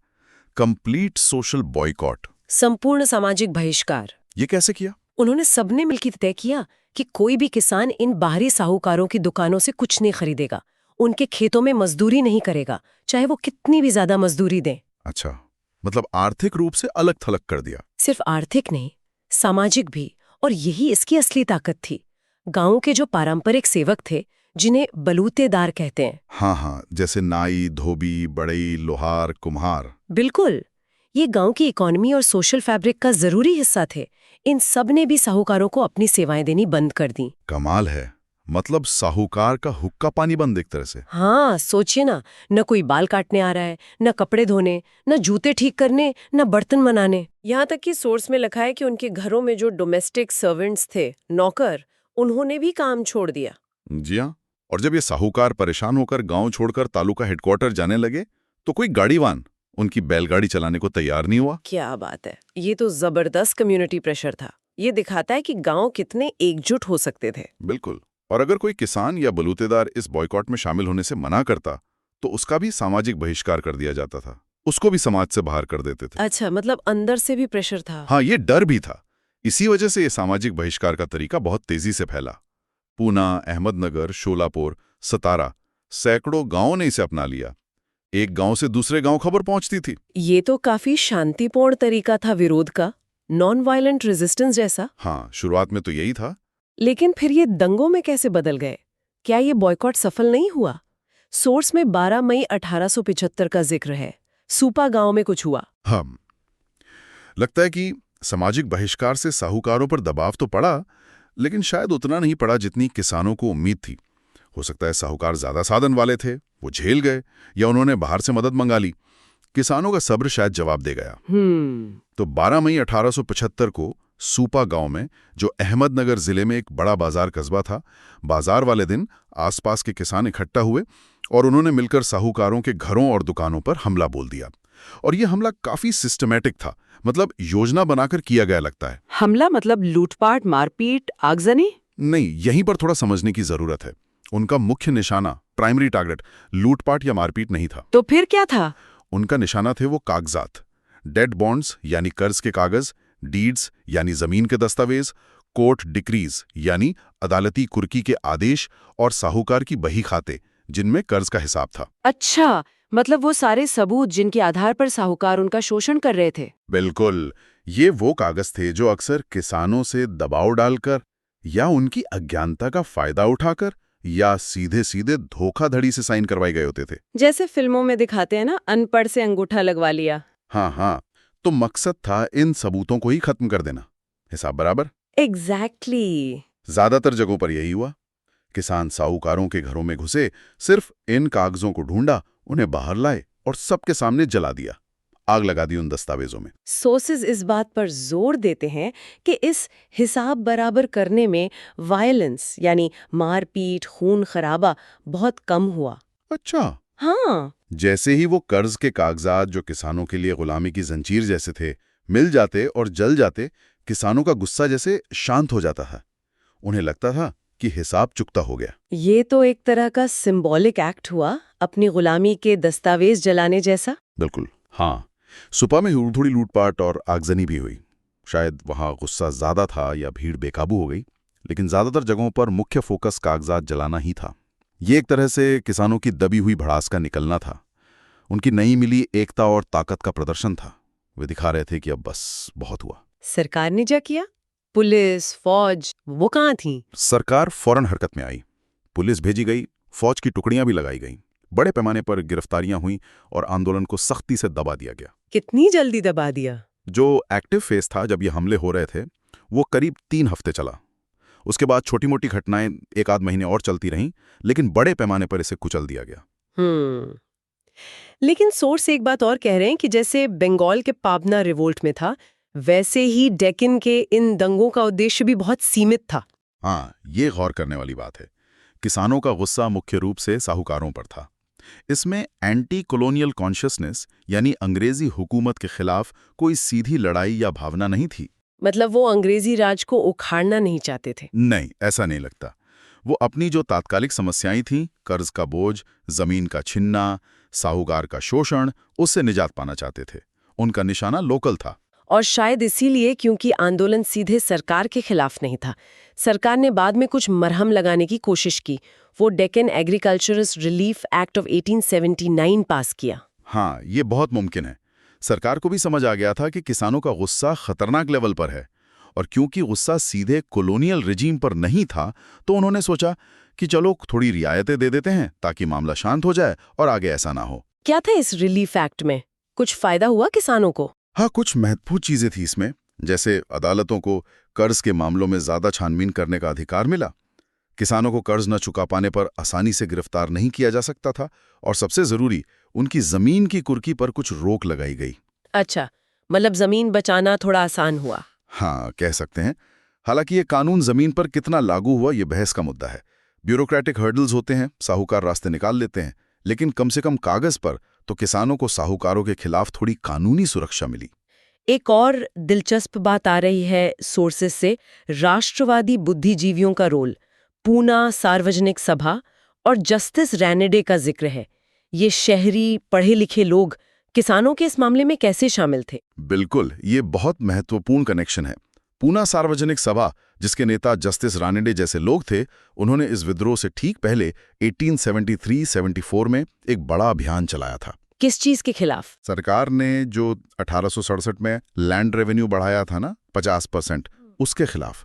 कंप्लीट सोशल बॉयकॉट। संपूर्ण सामाजिक बहिष्कार। ये कैसे किया? उन्होंने सबने मिलकर तय किया कि कोई भी किसान इन बाहरी साहूकारों की दुकानों से कुछ नहीं खरीदेगा, उनके खेतों में मजदूरी नहीं करेगा, चाहे वो कितनी भी ज्यादा मजदूरी दें। अच्छा, मतलब आर्थिक रूप से अलग थलग कर दिया। सिर्फ आर्थिक नहीं, सामाजिक भी। और यही इसकी असली ताकत थी। गांव के जो पारंपरिक सेवक थे, जिन्हें बलूतेदार कहते हैं। हाँ हाँ, जैसे नाई, धोबी, बढ़ई, लोहार, कुम्हार। बिल्कुल, ये गांव की इकोनॉमी और सोशल फैब्रिक का जरूरी हिस्सा थे। इन सब ने भी साहूकारों को अपनी सेवाएं देनी बंद कर दी। कमाल है, मतलब साहूकार का हुक्का पानी बंद एक तरह से। हाँ, सोचिए ना, न कोई बाल काटने आ रहा है, न कपड़े धोने, न जूते ठीक करने, न बर्तन बनाने। यहाँ तक कि सोर्स में लिखा है कि उनके घरों में जो डोमेस्टिक सर्वेंट्स थे, नौकर, उन्होंने भी काम छोड़ दिया। जी हाँ, और जब ये साहूकार परेशान होकर गांव छोड़कर तालुका हेडक्वार्टर जाने लगे तो कोई गाड़ीवान उनकी बैलगाड़ी चलाने को तैयार नहीं हुआ। क्या बात है, ये तो जबरदस्त कम्युनिटी प्रेशर था। ये दिखाता है कि गांव कितने एकजुट हो सकते थे। बिल्कुल, और अगर कोई किसान या बलूतेदार इस बॉयकॉट में शामिल होने से मना करता तो उसका भी सामाजिक बहिष्कार कर दिया जाता था, उसको भी समाज से बाहर कर देते थे। अच्छा, मतलब अंदर से भी प्रेशर था। हाँ, ये डर भी था। इसी वजह से ये सामाजिक बहिष्कार का तरीका बहुत तेजी से फैला। पूना, अहमदनगर, शोलापुर, सतारा, सैकड़ों गांवों ने इसे अपना लिया। एक गांव से दूसरे गांव खबर पहुंचती थी। ये तो काफी शांतिपूर्ण तरीका था विरोध का, नॉन वायलेंट रेजिस्टेंस जैसा। हाँ, शुरुआत में तो यही था। लेकिन फिर ये दंगों में कैसे बदल गए? क्या ये बॉयकॉट सफल नहीं हुआ? सोर्स में 12 मई 1875 का जिक्र है। सूपा गांव में कुछ हुआ। हाँ, लगता है कि सामाजिक बहिष्कार से साहूकारों पर दबाव तो पड़ा, लेकिन शायद उतना नहीं पड़ा जितनी किसानों को उम्मीद थी। हो सकता है साहूकार ज्यादा साधन वाले थे, वो झेल गए, या उन्होंने बाहर से मदद मंगा ली। किसानों का सब्र शायद जवाब दे गया। तो 12 मई 1875 को सूपा गांव में, जो अहमदनगर जिले में एक बड़ा बाजार कस्बा था, बाजार वाले दिन आसपास के किसान इकट्ठा हुए और उन्होंने मिलकर साहूकारों के घरों और दुकानों पर हमला बोल दिया। और यह हमला काफी सिस्टमैटिक था, मतलब योजना बनाकर किया गया लगता है। हमला मतलब लूटपाट, मारपीट, आगजनी? नहीं, यहीं पर थोड़ा समझने की जरूरत है। उनका मुख्य निशाना, प्राइमरी टारगेट, लूटपाट या मारपीट नहीं था। तो फिर क्या था? उनका निशाना थे वो कागजात, डेट बॉन्ड्स यानी कर्ज के कागज, डीड्स यानी जमीन के दस्तावेज, कोर्ट डिक्रीज यानी अदालती कुर्की के आदेश, और साहूकार की बही खाते जिनमें कर्ज का हिसाब था। अच्छा, मतलब वो सारे सबूत जिनके आधार पर साहूकार उनका शोषण कर रहे थे। बिल्कुल, ये वो कागज थे जो अक्सर किसानों से दबाव डालकर या उनकी अज्ञानता का फायदा उठाकर या सीधे सीधे धोखाधड़ी से साइन करवाए गए होते थे। जैसे फिल्मों में दिखाते हैं ना, अनपढ़ से अंगूठा लगवा लिया। हाँ, तो मकसद था इन सबूतों को ही खत्म कर देना, हिसाब बराबर। एग्जैक्टली। ज्यादातर जगहों पर यही हुआ। किसान साहूकारों के घरों में घुसे, सिर्फ इन कागजों को ढूंढा, उन्हें बाहर लाए और सबके सामने जला दिया, आग लगा दी उन दस्तावेजों में। सोर्सेज इस बात पर जोर देते हैं कि इस हिसाब बराबर करने में वायलेंस यानी मारपीट, खून खराबा बहुत कम हुआ। अच्छा। हाँ, जैसे ही वो कर्ज के कागजात, जो किसानों के लिए गुलामी की जंजीर जैसे थे, मिल जाते और जल जाते, किसानों का गुस्सा जैसे शांत हो जाता था। उन्हें लगता था कि हिसाब चुकता हो गया। ये तो एक तरह का सिंबॉलिक एक्ट हुआ, अपनी गुलामी के दस्तावेज जलाने जैसा। बिल्कुल, हाँ। सुपा में थोड़ी लूटपाट और आगजनी भी हुई। शायद वहां गुस्सा ज्यादा था या भीड़ बेकाबू हो गई, लेकिन ज्यादातर जगहों पर मुख्य फोकस कागजात जलाना ही था। ये एक तरह से किसानों की दबी हुई भड़ास का निकलना था। उनकी नई मिली एकता और ताकत का प्रदर्शन था। वे दिखा रहे थे कि अब बस बहुत हुआ। सरकार ने क्या किया? पुलिस, फौज, वो कहाँ थी? सरकार फौरन हरकत में आई। पुलिस भेजी गई, फौज की टुकड़ियां भी लगाई गईं। बड़े पैमाने पर गिरफ्तारियां हुईं और आंदोलन को सख्ती से दबा दिया गया। कितनी जल्दी दबा दिया? जो एक्टिव फेज था, जब ये हमले हो रहे थे, वो करीब 3 हफ्ते चला। उसके बाद छोटी मोटी घटनाएं 1 आध महीने और चलती रहीं, लेकिन बड़े पैमाने पर इसे कुचल दिया गया। लेकिन सोर्स एक बात और कह रहे हैं कि जैसे बंगाल के पाबना रिवोल्ट में था, वैसे ही डेक्कन के इन दंगों का उद्देश्य भी बहुत सीमित था। हाँ, ये गौर करने वाली बात है। किसानों का गुस्सा मुख्य रूप से साहूकारों पर था। इसमें एंटी कॉलोनियल कॉन्शियसनेस यानी अंग्रेजी हुकूमत के खिलाफ कोई सीधी लड़ाई या भावना नहीं थी। मतलब वो अंग्रेजी राज को उखाड़ना नहीं चाहते थे। नहीं, ऐसा नहीं लगता। वो अपनी जो तात्कालिक समस्याएं थीं, कर्ज का बोझ, जमीन का छिनना, साहूकार का शोषण, उससे निजात पाना चाहते थे। उनका निशाना लोकल था। और शायद इसीलिए क्योंकि आंदोलन सीधे सरकार के खिलाफ नहीं था। सरकार ने बाद में कुछ मरहम लगाने की कोशिश की। वो डेक्कन एग्रीकल्चरर्स रिलीफ एक्ट ऑफ 1879 पास किया। हाँ, ये बहुत मुमकिन है। सरकार को भी समझ आ गया था कि किसानों का गुस्सा खतरनाक लेवल पर है, और क्योंकि गुस्सा सीधे कॉलोनियल रिजीम पर नहीं था, तो उन्होंने सोचा कि चलो थोड़ी रियायतें दे देते हैं ताकि मामला शांत हो जाए और आगे ऐसा ना हो। क्या था इस रिलीफ एक्ट में? कुछ फायदा हुआ किसानों को? हाँ, कुछ महत्वपूर्ण चीजें थी इसमें, जैसे अदालतों को कर्ज के मामलों में ज्यादा छानबीन करने का अधिकार मिला, किसानों को कर्ज न चुका पाने पर आसानी से गिरफ्तार नहीं किया जा सकता था, और सबसे जरूरी, उनकी जमीन की कुर्की पर कुछ रोक लगाई गई। अच्छा, मतलब जमीन बचाना थोड़ा आसान हुआ। हाँ, कह सकते हैं। हालांकि ये कानून जमीन पर कितना लागू हुआ ये बहस का मुद्दा है। ब्यूरोक्रेटिक हर्डल्स होते हैं, साहूकार रास्ते निकाल लेते हैं, लेकिन कम से कम कागज पर तो किसानों को साहूकारों के खिलाफ थोड़ी कानूनी सुरक्षा मिली। एक और दिलचस्प बात आ रही है सोर्सेस से, राष्ट्रवादी बुद्धिजीवियों का रोल। पूना सार्वजनिक सभा और जस्टिस रैनेडे का जिक्र है। ये शहरी पढ़े लिखे लोग किसानों के इस मामले में कैसे शामिल थे? बिल्कुल, ये बहुत महत्वपूर्ण कनेक्शन है। पूना सार्वजनिक सभा, जिसके नेता जस्टिस रानेडे जैसे लोग थे, उन्होंने इस विद्रोह से ठीक पहले 1873-74 में एक बड़ा अभियान चलाया था। किस चीज के खिलाफ? सरकार ने जो 1867 में लैंड रेवेन्यू बढ़ाया था ना 50%, उसके खिलाफ।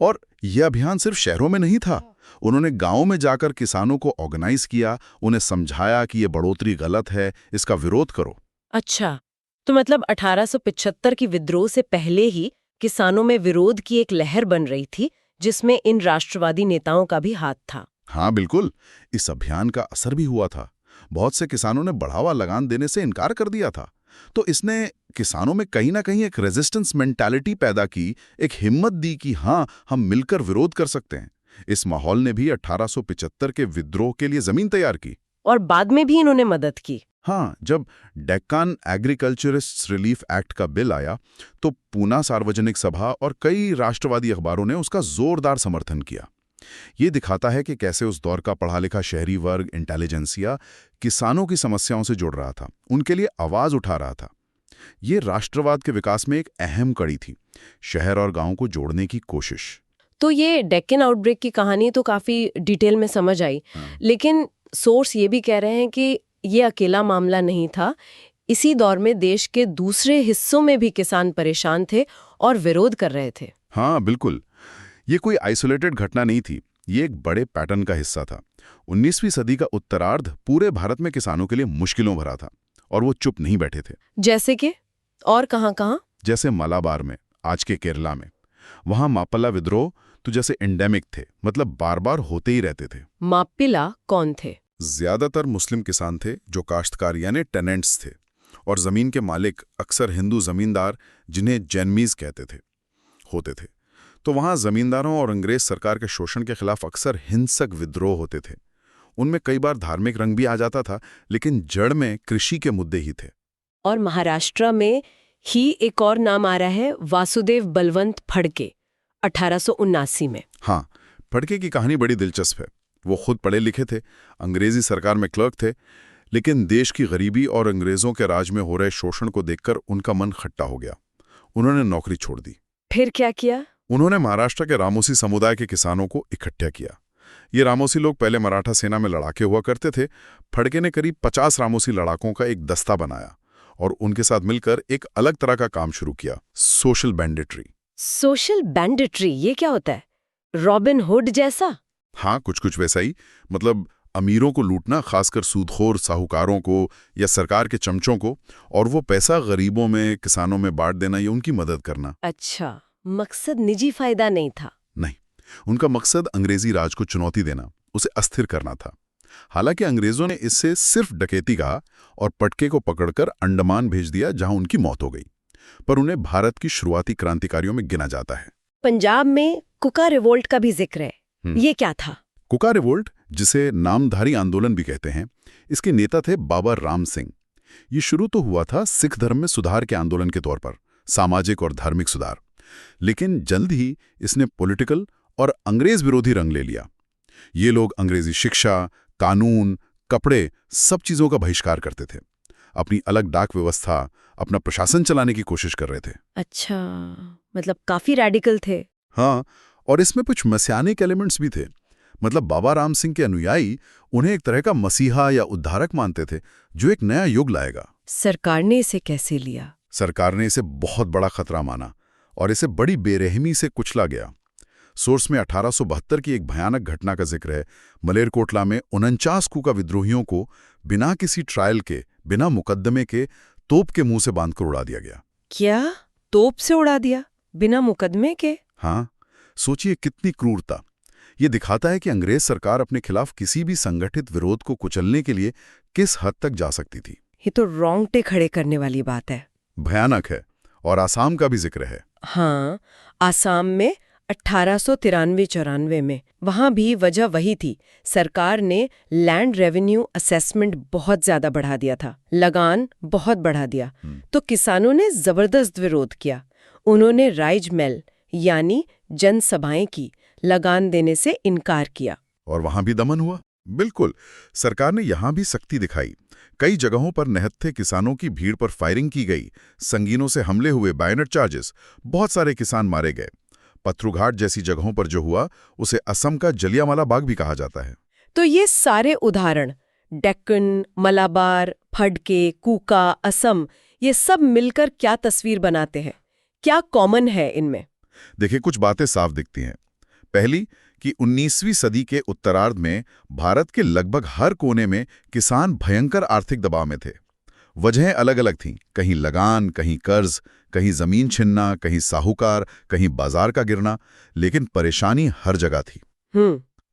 और यह अभियान सिर्फ शहरों में नहीं था, उन्होंने गांवों में जाकर किसानों को ऑर्गेनाइज किया, उन्हें समझाया कि ये बढ़ोतरी गलत है, इसका विरोध करो। अच्छा, तो मतलब 1875 की विद्रोह से पहले ही किसानों में विरोध की एक लहर बन रही थी, जिसमें इन राष्ट्रवादी नेताओं का भी हाथ था। हाँ बिल्कुल, इस अभियान का असर भी हुआ था। बहुत से किसानों ने बढ़ावा लगान देने से इनकार कर दिया था, तो इसने किसानों में कहीं ना कहीं एक रेजिस्टेंस मेंटालिटी पैदा की, एक हिम्मत दी कि हाँ, हम मिलकर विरोध कर सकते हैं। इस माहौल ने भी 1875 के विद्रोह के लिए जमीन तैयार की। और बाद में भी इन्होंने मदद की। हाँ, जब डेक्कन एग्रीकल्चरिस्ट रिलीफ एक्ट का बिल आया, तो पूना सार्वजनिक सभा और कई राष्ट्रवादी अखबारों ने उसका जोरदार समर्थन किया। ये दिखाता है कि कैसे उस दौर का पढ़ा लिखा शहरी वर्ग, इंटेलिजेंसिया, किसानों की समस्याओं से जुड़ रहा था, उनके लिए आवाज उठा रहा था। ये राष्ट्रवाद के विकास में एक अहम कड़ी थी, शहर और गांव को जोड़ने की कोशिश। तो ये डेक्कन आउटब्रेक की कहानी तो काफी डिटेल में समझ आई, लेकिन सोर्स ये भी कह रहे हैं कि ये अकेला मामला नहीं था। इसी दौर में देश के दूसरे हिस्सों में भी किसान परेशान थे और विरोध कर रहे थे। हाँ बिल्कुल, ये कोई आइसोलेटेड घटना नहीं थी, ये एक बड़े पैटर्न का हिस्सा था। 19वीं सदी का उत्तरार्ध पूरे भारत में किसानों के लिए मुश्किलों भरा था, और वो चुप नहीं बैठे थे। जैसे कि और कहाँ? जैसे मलाबार में, आज के केरला में। वहां माप्पिला विद्रोह तो जैसे एंडेमिक थे, मतलब बार बार होते ही रहते थे। माप्पिला कौन थे? ज्यादातर मुस्लिम किसान थे जो काश्तकार यानी टेनेंट्स थे, और जमीन के मालिक अक्सर हिंदू जमींदार, जिन्हें जैनमीज कहते थे, होते थे। तो वहां जमींदारों और अंग्रेज सरकार के शोषण के खिलाफ अक्सर हिंसक विद्रोह होते थे। उनमें कई बार धार्मिक रंग भी आ जाता था, लेकिन जड़ में कृषि के मुद्दे ही थे। और महाराष्ट्र में ही एक और नाम आ रहा है, वासुदेव बलवंत फड़के, 1879 में। हाँ, फड़के की कहानी बड़ी दिलचस्प है। वो खुद पढ़े लिखे थे, अंग्रेजी सरकार में क्लर्क थे, लेकिन देश की गरीबी और अंग्रेजों के राज में हो रहे शोषण को देखकर उनका मन खट्टा हो गया। उन्होंने नौकरी छोड़ दी। फिर क्या किया? उन्होंने महाराष्ट्र के रामोसी समुदाय के किसानों को इकट्ठा किया। ये रामोसी लोग पहले मराठा सेना में लड़ाके हुआ करते थे। फड़के ने करीब 50 रामोसी लड़ाकों का एक दस्ता बनाया और उनके साथ मिलकर एक अलग तरह का काम शुरू किया, सोशल बैंडिट्री। सोशल बैंडिट्री, ये क्या होता है? रॉबिन हुड जैसा? हाँ, कुछ वैसा ही। मतलब अमीरों को लूटना, खासकर सूदखोर साहूकारों को या सरकार के चमचों को, और वो पैसा गरीबों में, किसानों में बांट देना या उनकी मदद करना। अच्छा, मकसद निजी फायदा नहीं था? नहीं, उनका मकसद अंग्रेजी राज को चुनौती देना, उसे अस्थिर करना था। हालांकि अंग्रेजों ने इससे सिर्फ डकैती कहा और फड़के को पकड़कर अंडमान भेज दिया, जहां उनकी मौत हो गई। पर उन्हें भारत की शुरुआती क्रांतिकारियों में गिना जाता है। पंजाब में कुका रिवोल्ट का भी जिक्र है, ये क्या था? कुका रिवोल्ट, जिसे नामधारी आंदोलन भी कहते हैं, इसके नेता थे बाबा राम सिंह। ये शुरू तो हुआ था सिख धर्म में सुधार के आंदोलन के तौर पर, सामाजिक और धार्मिक सुधार, लेकिन जल्द ही इसने पॉलिटिकल और अंग्रेज विरोधी रंग ले लिया। ये लोग अंग्रेजी शिक्षा, कानून, कपड़े, सब चीजों का बहिष्कार करते थे। अपनी अलग डाक व्यवस्था, अपना प्रशासन चलाने की कोशिश कर रहे थे। अच्छा, मतलब काफी रैडिकल थे। हाँ, और इसमें कुछ मसीहानिक एलिमेंट्स भी थे। मतलब बाबा राम सिंह के अनुयायी उन्हें एक तरह का मसीहा या उद्धारक मानते थे, जो एक नया युग लाएगा। सरकार ने इसे कैसे लिया? सरकार ने इसे बहुत बड़ा खतरा माना और इसे बड़ी बेरहमी से कुचला गया। सोर्स में 1872 की एक भयानक घटना का जिक्र है। मलेरकोटला में 49 कूका विद्रोहियों को बिना किसी ट्रायल के, बिना मुकदमे के तोप के मुंह से बांधकर उड़ा दिया गया। क्या? तोप से उड़ा दिया बिना मुकदमे के? हाँ, सोचिए कितनी क्रूरता। ये दिखाता है कि अंग्रेज सरकार अपने खिलाफ किसी भी संगठित विरोध को कुचलने के लिए किस हद तक जा सकती थी। ये तो रोंगटे खड़े करने वाली बात है। भयानक है। और आसाम का भी जिक्र है। हाँ, आसाम में 1893-94 में वहां भी वजह वही थी। सरकार ने लैंड रेवेन्यू असेसमेंट बहुत ज्यादा बढ़ा दिया था, लगान बहुत बढ़ा दिया। तो किसानों ने जबरदस्त विरोध किया। उन्होंने राइज मेल यानी जनसभाएं की, लगान देने से इनकार किया। और वहां भी दमन हुआ। बिल्कुल, सरकार ने यहां भी सख्ती दिखाई। कई जगहों पर निहत्थे किसानों की भीड़ पर फायरिंग की गई, संगीनों से हमले हुए, बायनेट चार्जेस, बहुत सारे किसान मारे गए। पत्थरूघाट जैसी जगहों पर जो हुआ उसे असम का जलियांवाला बाग भी कहा जाता है। तो ये सारे उदाहरण, डेक्कन, मलाबार, फडके, कूका, असम, ये सब मिलकर क्या तस्वीर बनाते हैं? क्या कॉमन है इनमें? देखिए, कुछ बातें साफ दिखती हैं। पहली कि 19वीं सदी के उत्तरार्ध में भारत के लगभग हर कोने में किसान भयंकर आर्थिक दबाव में थे। वजहें अलग अलग थीं, कहीं लगान, कहीं कर्ज, कहीं जमीन छिनना, कहीं साहूकार, कहीं बाजार का गिरना, लेकिन परेशानी हर जगह थी।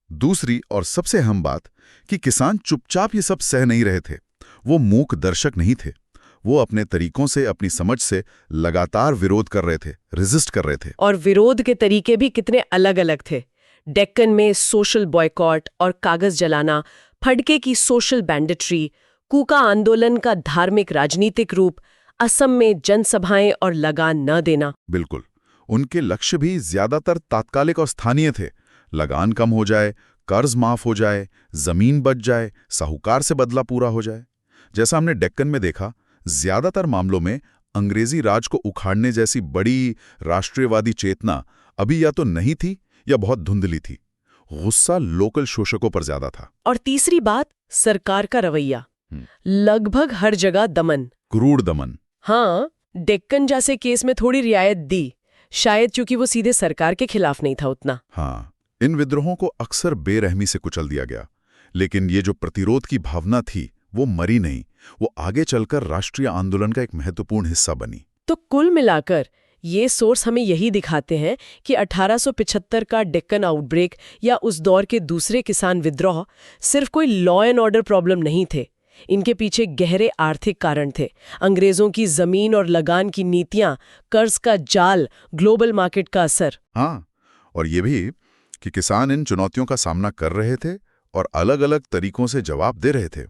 दूसरी और सबसे अहम बात कि किसान चुपचाप ये सब सह नहीं रहे थे। वो मूक दर्शक नहीं थे। वो अपने तरीकों से, अपनी समझ से लगातार विरोध कर रहे थे, रेजिस्ट कर रहे थे। और विरोध के तरीके भी कितने अलग अलग थे। डेक्कन में सोशल बॉयकॉट और कागज जलाना, फडके की सोशल बैंडिट्री, कूका आंदोलन का धार्मिक राजनीतिक रूप, असम में जनसभाएं और लगान न देना। बिल्कुल, उनके लक्ष्य भी ज्यादातर तात्कालिक और स्थानीय थे। लगान कम हो जाए, कर्ज माफ हो जाए, जमीन बच जाए, साहूकार से बदला पूरा हो जाए। जैसा हमने डेक्कन में देखा, ज्यादातर मामलों में अंग्रेजी राज को उखाड़ने जैसी बड़ी राष्ट्रीयवादी चेतना अभी या तो नहीं थी या बहुत धुंधली थी। गुस्सा लोकल शोषकों पर ज्यादा था। और तीसरी बात, सरकार का रवैया। लगभग हर जगह दमन, क्रूर दमन। हाँ, डेक्कन जैसे केस में थोड़ी रियायत दी, शायद क्योंकि वो सीधे सरकार के खिलाफ नहीं था उतना। हाँ, इन विद्रोहों को अक्सर बेरहमी से कुचल दिया गया, लेकिन ये जो प्रतिरोध की भावना थी वो मरी नहीं। वो आगे चलकर राष्ट्रीय आंदोलन का एक महत्वपूर्ण हिस्सा बनी। तो कुल मिलाकर ये सोर्स हमें यही दिखाते हैं कि 1875 का डेक्कन आउटब्रेक या उस दौर के दूसरे किसान विद्रोह सिर्फ कोई लॉ एंड ऑर्डर प्रॉब्लम नहीं थे। इनके पीछे गहरे आर्थिक कारण थे। अंग्रेजों की जमीन और लगान की नीतियां, कर्ज का जाल, ग्लोबल मार्केट का असर। हाँ, और ये भी कि किसान इन चुनौतियों का सामना कर रहे थे और अलग अलग तरीकों से जवाब दे रहे थे,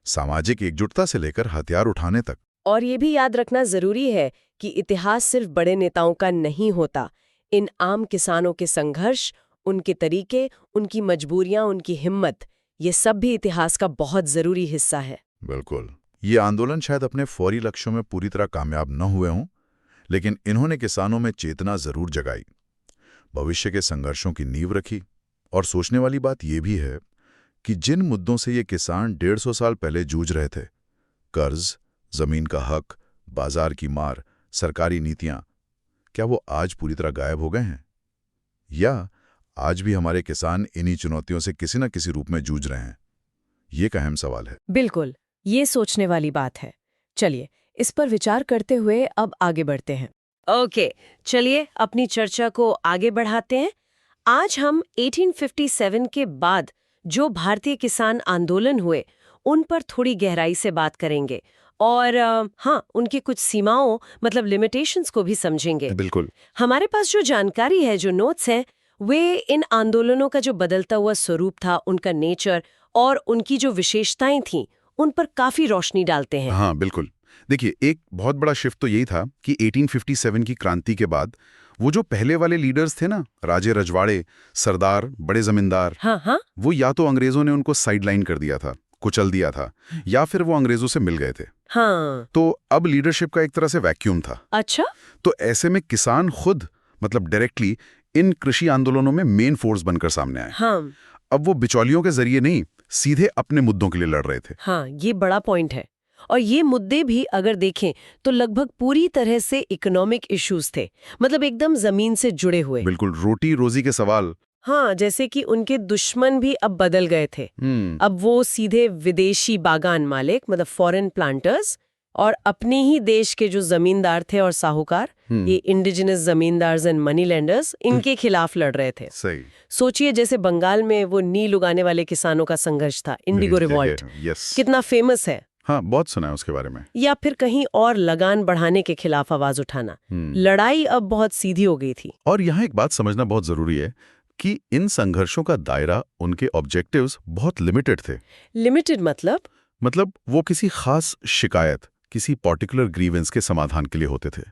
सामाजिक एकजुटता से लेकर हथियार उठाने तक। और ये भी याद रखना जरूरी है कि इतिहास सिर्फ बड़े नेताओं का नहीं होता। इन आम किसानों के संघर्ष, उनके तरीके, उनकी मजबूरियां, उनकी हिम्मत, ये सब भी इतिहास का बहुत जरूरी हिस्सा है। बिल्कुल, ये आंदोलन शायद अपने फौरी लक्ष्यों में पूरी तरह कामयाब न हुए हों, लेकिन इन्होंने किसानों में चेतना जरूर जगाई, भविष्य के संघर्षों की नींव रखी। और सोचने वाली बात यह भी है कि जिन मुद्दों से ये किसान 150 साल पहले जूझ रहे थे, कर्ज, जमीन का हक, बाजार की मार, सरकारी नीतियां, क्या वो आज पूरी तरह गायब हो गए हैं? या आज भी हमारे किसान इन्हीं चुनौतियों से किसी न किसी रूप में जूझ रहे हैं? ये एक अहम सवाल है। बिल्कुल, ये सोचने वाली बात है। चलिए, इस पर विचार करते हुए अब आगे बढ़ते हैं। ओके, चलिए अपनी चर्चा को आगे बढ़ाते हैं। आज हम 1857 के बाद जो भारतीय किसान आंदोलन हुए, उन पर थोड़ी गहराई से बात करेंगे और हाँ, उनकी कुछ सीमाओं मतलब लिमिटेशंस को भी समझेंगे। बिल्कुल। हमारे पास जो जानकारी है, जो नोट्स हैं, वे इन आंदोलनों का जो बदलता हुआ स्वरूप था, उनका नेचर और उनकी जो विशेषताएं थीं, उन पर काफी रोशनी डालते हैं। हाँ, बिल्कुल। देखिए, एक बहुत बड़ा शिफ्ट तो यही था कि 1857 की क्रांति के बाद वो जो पहले वाले लीडर्स थे ना, राजे रजवाड़े, सरदार, बड़े जमींदार, हाँ, वो या तो अंग्रेजों ने उनको साइडलाइन कर दिया था, कुचल दिया था, या फिर वो अंग्रेजों से मिल गए थे। हाँ। तो अब लीडरशिप का एक तरह से वैक्यूम था। अच्छा। तो ऐसे में किसान खुद मतलब डायरेक्टली इन कृषि आंदोलनों में मेन फोर्स बनकर सामने आए। हाँ। अब वो बिचौलियों के जरिए नहीं, सीधे अपने मुद्दों के लिए लड़ रहे थे। हाँ, ये बड़ा पॉइंट है। और ये मुद्दे भी अगर देखें तो लगभग पूरी तरह से इकोनॉमिक इश्यूज थे, मतलब एकदम जमीन से जुड़े हुए। बिल्कुल, रोटी रोजी के सवाल। हाँ, जैसे कि उनके दुश्मन भी अब बदल गए थे। अब वो सीधे विदेशी बागान मालिक, मतलब फॉरेन प्लांटर्स, और अपने ही देश के जो जमींदार थे और साहूकार, ये indigenous zamindars and money lenders, इनके खिलाफ लड़ रहे थे। सही। सोचिए जैसे बंगाल में वो नील उगाने वाले किसानों का संघर्ष था, इंडिगो रिवॉल्ट, यस, कितना फेमस है। हाँ, बहुत सुना है उसके बारे में। या फिर कहीं और लगान बढ़ाने के खिलाफ आवाज उठाना। लड़ाई अब बहुत सीधी हो गई थी। और यहाँ एक बात समझना बहुत जरूरी है कि इन संघर्षों का दायरा, उनके ऑब्जेक्टिव्स बहुत लिमिटेड थे। लिमिटेड मतलब वो किसी खास शिकायत, किसी पर्टिकुलर ग्रीवेंस के समाधान के लिए होते थे।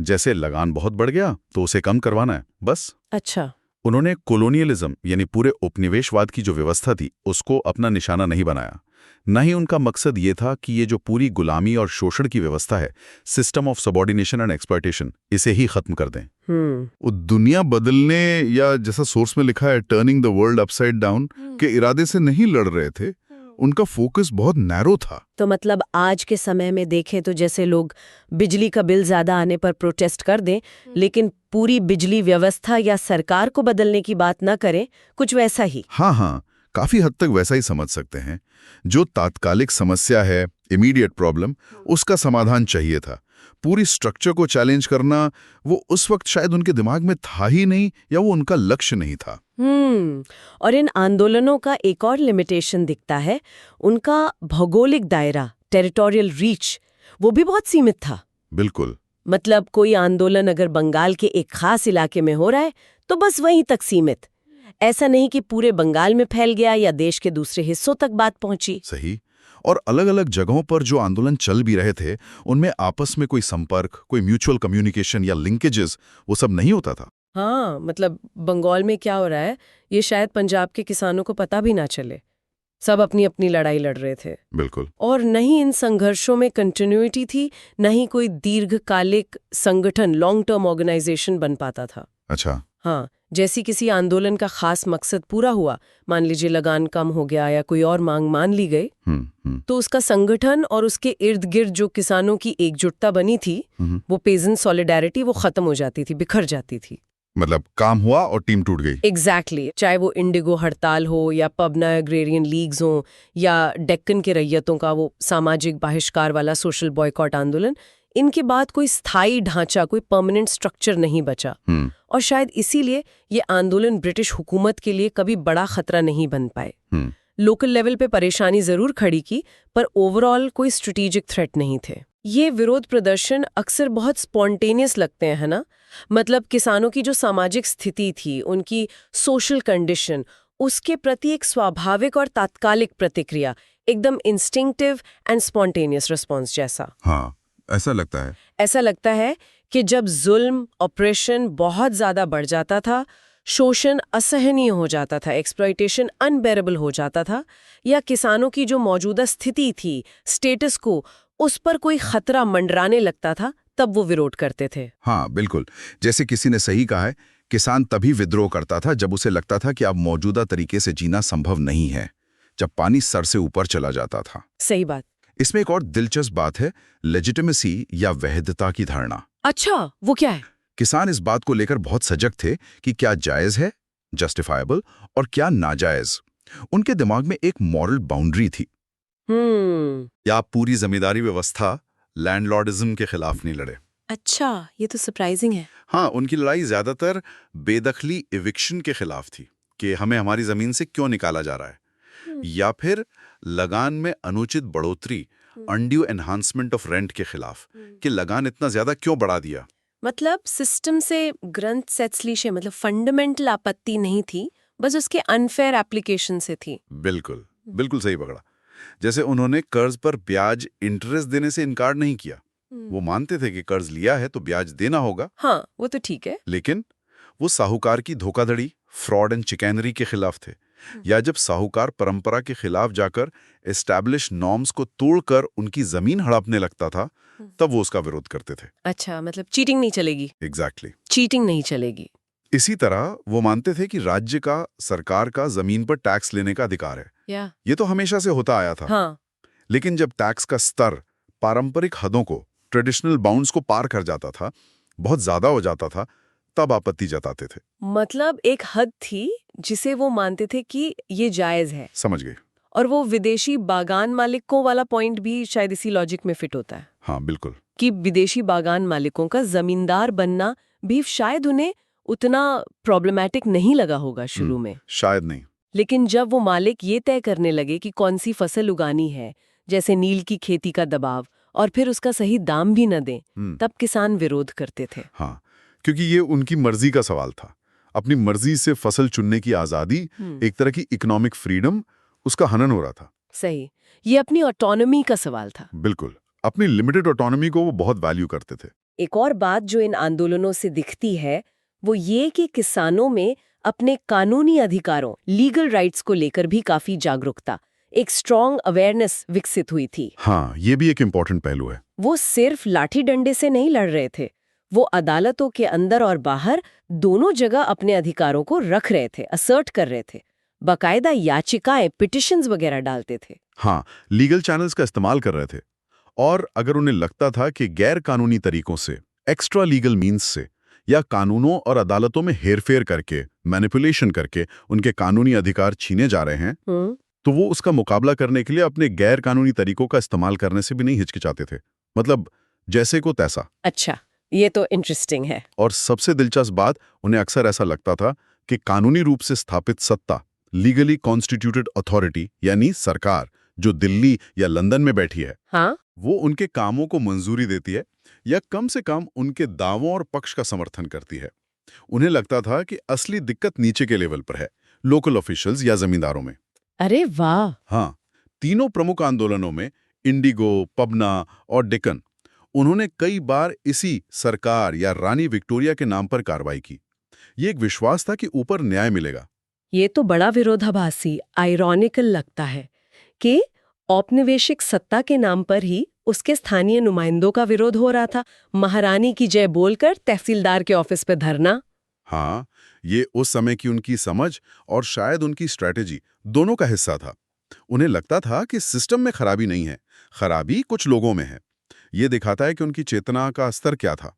जैसे लगान बहुत बढ़ गया तो उसे कम करवाना है, बस। अच्छा। उन्होंने कोलोनियलिज्म यानी पूरे उपनिवेशवाद की जो व्यवस्था थी उसको अपना निशाना नहीं बनाया। न ही उनका मकसद ये था कि ये जो पूरी गुलामी और शोषण की व्यवस्था है, system of subordination and exploitation, इसे ही खत्म कर दें। वो दुनिया बदलने, या जैसा सोर्स में लिखा है turning the world upside down, के इरादे से नहीं लड़ रहे थे। उनका फोकस बहुत नैरो था। तो मतलब आज के समय में देखें तो जैसे लोग बिजली का बिल ज्यादा आने पर प्रोटेस्ट कर दें, लेकिन पूरी बिजली व्यवस्था या सरकार को बदलने की बात ना करें, कुछ वैसा ही। हाँ, काफी हद तक वैसा ही समझ सकते हैं। जो तात्कालिक समस्या है, इमीडिएट प्रॉब्लम, उसका समाधान चाहिए था। पूरी स्ट्रक्चर को चैलेंज करना वो उस वक्त शायद उनके दिमाग में था ही नहीं, या वो उनका लक्ष्य नहीं था। और इन आंदोलनों का एक और लिमिटेशन दिखता है, उनका भौगोलिक दायरा, टेरिटोरियल रीच, वो भी बहुत सीमित था। बिल्कुल। मतलब कोई आंदोलन अगर बंगाल के एक खास इलाके में हो रहा है तो बस वहीं तक सीमित, ऐसा नहीं कि पूरे बंगाल में फैल गया या देश के दूसरे हिस्सों तक बात पहुंची। सही। और अलग अलग जगहों पर जो आंदोलन चल भी रहे थे, उनमें आपस में कोई संपर्क, कोई म्यूचुअल कम्युनिकेशन या लिंकेजेस, वो सब नहीं होता था। हाँ, मतलब बंगाल में क्या हो रहा है ये शायद पंजाब के किसानों को पता भी ना चले। सब अपनी अपनी लड़ाई लड़ रहे थे। बिल्कुल। और न ही इन संघर्षों में कंटिन्यूटी थी, न ही कोई दीर्घकालिक संगठन, लॉन्ग टर्म ऑर्गेनाइजेशन बन पाता था। अच्छा। हाँ, जैसी किसी आंदोलन का खास मकसद पूरा हुआ, मान लीजिए लगान कम हो गया या कोई और मांग मान ली गई, तो उसका संगठन और उसके इर्द गिर्द जो किसानों की एकजुटता बनी थी, वो पेजेंट सॉलिडारिटी, वो खत्म हो जाती थी, बिखर जाती थी। मतलब काम हुआ और टीम टूट गई। एग्जैक्टली। चाहे वो इंडिगो हड़ताल हो या पबना एग्रेरियन लीग्स हो या डेक्कन के रैयतों का वो सामाजिक बहिष्कार वाला सोशल बॉयकॉट आंदोलन, इनके बाद कोई स्थायी ढांचा, कोई परमानेंट स्ट्रक्चर नहीं बचा। और शायद इसीलिए ये आंदोलन ब्रिटिश हुकूमत के लिए कभी बड़ा खतरा नहीं बन पाए। लोकल लेवल पे परेशानी जरूर खड़ी की, पर ओवरऑल कोई स्ट्रेटेजिक थ्रेट नहीं थे। ये विरोध प्रदर्शन अक्सर बहुत स्पॉन्टेनियस लगते हैं, है ना? मतलब किसानों की जो सामाजिक स्थिति थी, उनकी सोशल कंडीशन, उसके प्रति एक स्वाभाविक और तात्कालिक प्रतिक्रिया, एकदम इंस्टिंक्टिव एंड स्पॉन्टेनियस रिस्पॉन्स जैसा। हाँ, ऐसा लगता है। ऐसा लगता है कि जब जुल्म, ऑपरेशन बहुत ज्यादा बढ़ जाता था, शोषण असहनीय हो जाता था, एक्सप्लॉयटेशन अनबेरेबल हो जाता था, या किसानों की जो मौजूदा स्थिति थी, स्टेटस को, उस पर कोई खतरा मंडराने लगता था, तब वो विरोध करते थे। हाँ, बिल्कुल। जैसे किसी ने सही कहा है, किसान तभी विद्रोह करता था जब उसे लगता था कि अब मौजूदा तरीके से जीना संभव नहीं है, जब पानी सर से ऊपर चला जाता था। सही बात। इसमें एक और दिलचस्प बात है, लेजिटिमेसी या वैधता की धारणा। अच्छा, वो क्या है? किसान इस बात को लेकर बहुत सजग थे कि क्या जायज है, जस्टिफाइबल, और क्या नाजायज। उनके दिमाग में एक मॉरल बाउंड्री थी। या पूरी जमींदारी व्यवस्था, लैंडलॉर्डिज्म के खिलाफ नहीं लड़े। अच्छा, ये तो सरप्राइजिंग है। हाँ, उनकी लड़ाई ज्यादातर बेदखली, इविक्शन के खिलाफ थी, कि हमें हमारी जमीन से क्यों निकाला जा रहा है, या फिर लगान में अनुचित बढ़ोतरी, अनड्यू एनहांसमेंट ऑफ रेंट के खिलाफ, कि लगान इतना ज्यादा क्यों बढ़ा दिया। मतलब सिस्टम से ग्रंथ सेट्सलीशे, मतलब फंडामेंटल आपत्ति नहीं थी, बस उसके अनफेयर एप्लीकेशन से थी। बिल्कुल, बिल्कुल सही पकड़ा। जैसे उन्होंने कर्ज पर ब्याज, इंटरेस्ट देने से इनकार नहीं किया। वो मानते थे कि कर्ज लिया है तो ब्याज देना होगा। हाँ, वो तो ठीक है। लेकिन वो साहूकार की धोखाधड़ी, फ्रॉड एंड चिकैनरी के खिलाफ थे, या जब साहूकार परंपरा के खिलाफ जाकर एस्टैब्लिश नॉर्म्स को तोड़कर उनकी जमीन हड़पने लगता था, तब वो उसका विरोध करते थे। अच्छा, मतलब चीटिंग नहीं चलेगी। एग्जैक्टली। चीटिंग नहीं चलेगी। इसी तरह वो मानते थे कि राज्य का, सरकार का जमीन पर टैक्स लेने का अधिकार है। या ये तो हमेशा से होता आया था। हाँ। लेकिन जब टैक्स का स्तर पारंपरिक हदों को, ट्रेडिशनल बाउंड्स को पार कर जाता था, बहुत ज्यादा हो जाता था, तब आपत्ति जताते थे। मतलब एक हद थी जिसे वो मानते थे कि ये जायज है। समझ गए? और वो विदेशी बागान मालिकों वाला पॉइंट भी शायद इसी लॉजिक में फिट होता है हाँ बिल्कुल। कि विदेशी बागान मालिकों का जमींदार बनना भी शायद उन्हें उतना प्रॉब्लमैटिक नहीं लगा होगा शुरू में। शायद नहीं। लेकिन जब वो मालिक ये तय करने लगे कि कौन सी फसल उगानी है, जैसे नील की खेती का दबाव, और फिर उसका सही दाम भी न दें, तब किसान विरोध करते थे। हाँ, क्योंकि ये उनकी मर्जी का सवाल था। अपनी मर्जी से फसल चुनने की आजादी, एक तरह की इकोनॉमिक फ्रीडम, उसका हनन हो रहा था। सही, ये अपनी ऑटोनॉमी का सवाल था। बिल्कुल, अपनी लिमिटेड ऑटोनॉमी को वो बहुत वैल्यू करते थे। एक और बात जो इन आंदोलनों से दिखती है वो ये कि किसानों में अपने कानूनी अधिकारों, लीगल राइट्स को लेकर भी काफी जागरूकता, एक स्ट्रॉन्ग अवेयरनेस विकसित हुई थी। हाँ, ये भी एक इम्पोर्टेंट पहलू है। वो सिर्फ लाठी डंडे से नहीं लड़ रहे थे, वो अदालतों के अंदर और बाहर दोनों जगह अपने अधिकारों को रख रहे थे, असर्ट कर रहे थे, बाकायदा याचिकाएं, पिटिशंस वगैरह डालते थे। हाँ, लीगल चैनल्स का इस्तेमाल कर रहे थे। और अगर उन्हें लगता था कि गैर कानूनी तरीकों से, एक्स्ट्रा लीगल मीन्स से, या कानूनों और अदालतों में हेरफेर करके, मैनिपुलेशन करके उनके कानूनी अधिकार छीने जा रहे हैं, तो वो उसका मुकाबला करने के लिए अपने गैर कानूनी तरीकों का इस्तेमाल करने से भी नहीं हिचकिचाते थे। मतलब जैसे को तैसा। अच्छा, ये तो इंटरेस्टिंग है। और सबसे दिलचस्प बात, उन्हें अक्सर ऐसा लगता था कि कानूनी रूप से स्थापित सत्ता, लीगली कॉन्स्टिट्यूटेड अथॉरिटी, यानी सरकार जो दिल्ली या लंदन में बैठी है, हाँ, वो उनके कामों को मंजूरी देती है या कम से कम उनके दावों और पक्ष का समर्थन करती है। उन्हें लगता था कि असली दिक्कत नीचे के लेवल पर है, लोकल ऑफिशियल्स या जमींदारों में। अरे वाह। हाँ, तीनों प्रमुख आंदोलनों में, इंडिगो, पबना और डेक्कन, उन्होंने कई बार इसी सरकार या रानी विक्टोरिया के नाम पर कार्रवाई की। ये एक विश्वास था कि ऊपर न्याय मिलेगा। ये तो बड़ा विरोधाभासी, आयरॉनिकल लगता है कि औपनिवेशिक सत्ता के नाम पर ही उसके स्थानीय नुमाइंदों का विरोध हो रहा था। महारानी की जय बोलकर तहसीलदार के ऑफिस पे धरना। हाँ, ये उस समय की उनकी समझ और शायद उनकी स्ट्रैटेजी दोनों का हिस्सा था। उन्हें लगता था कि सिस्टम में खराबी नहीं है, खराबी कुछ लोगों में है। ये दिखाता है कि उनकी चेतना का स्तर क्या था।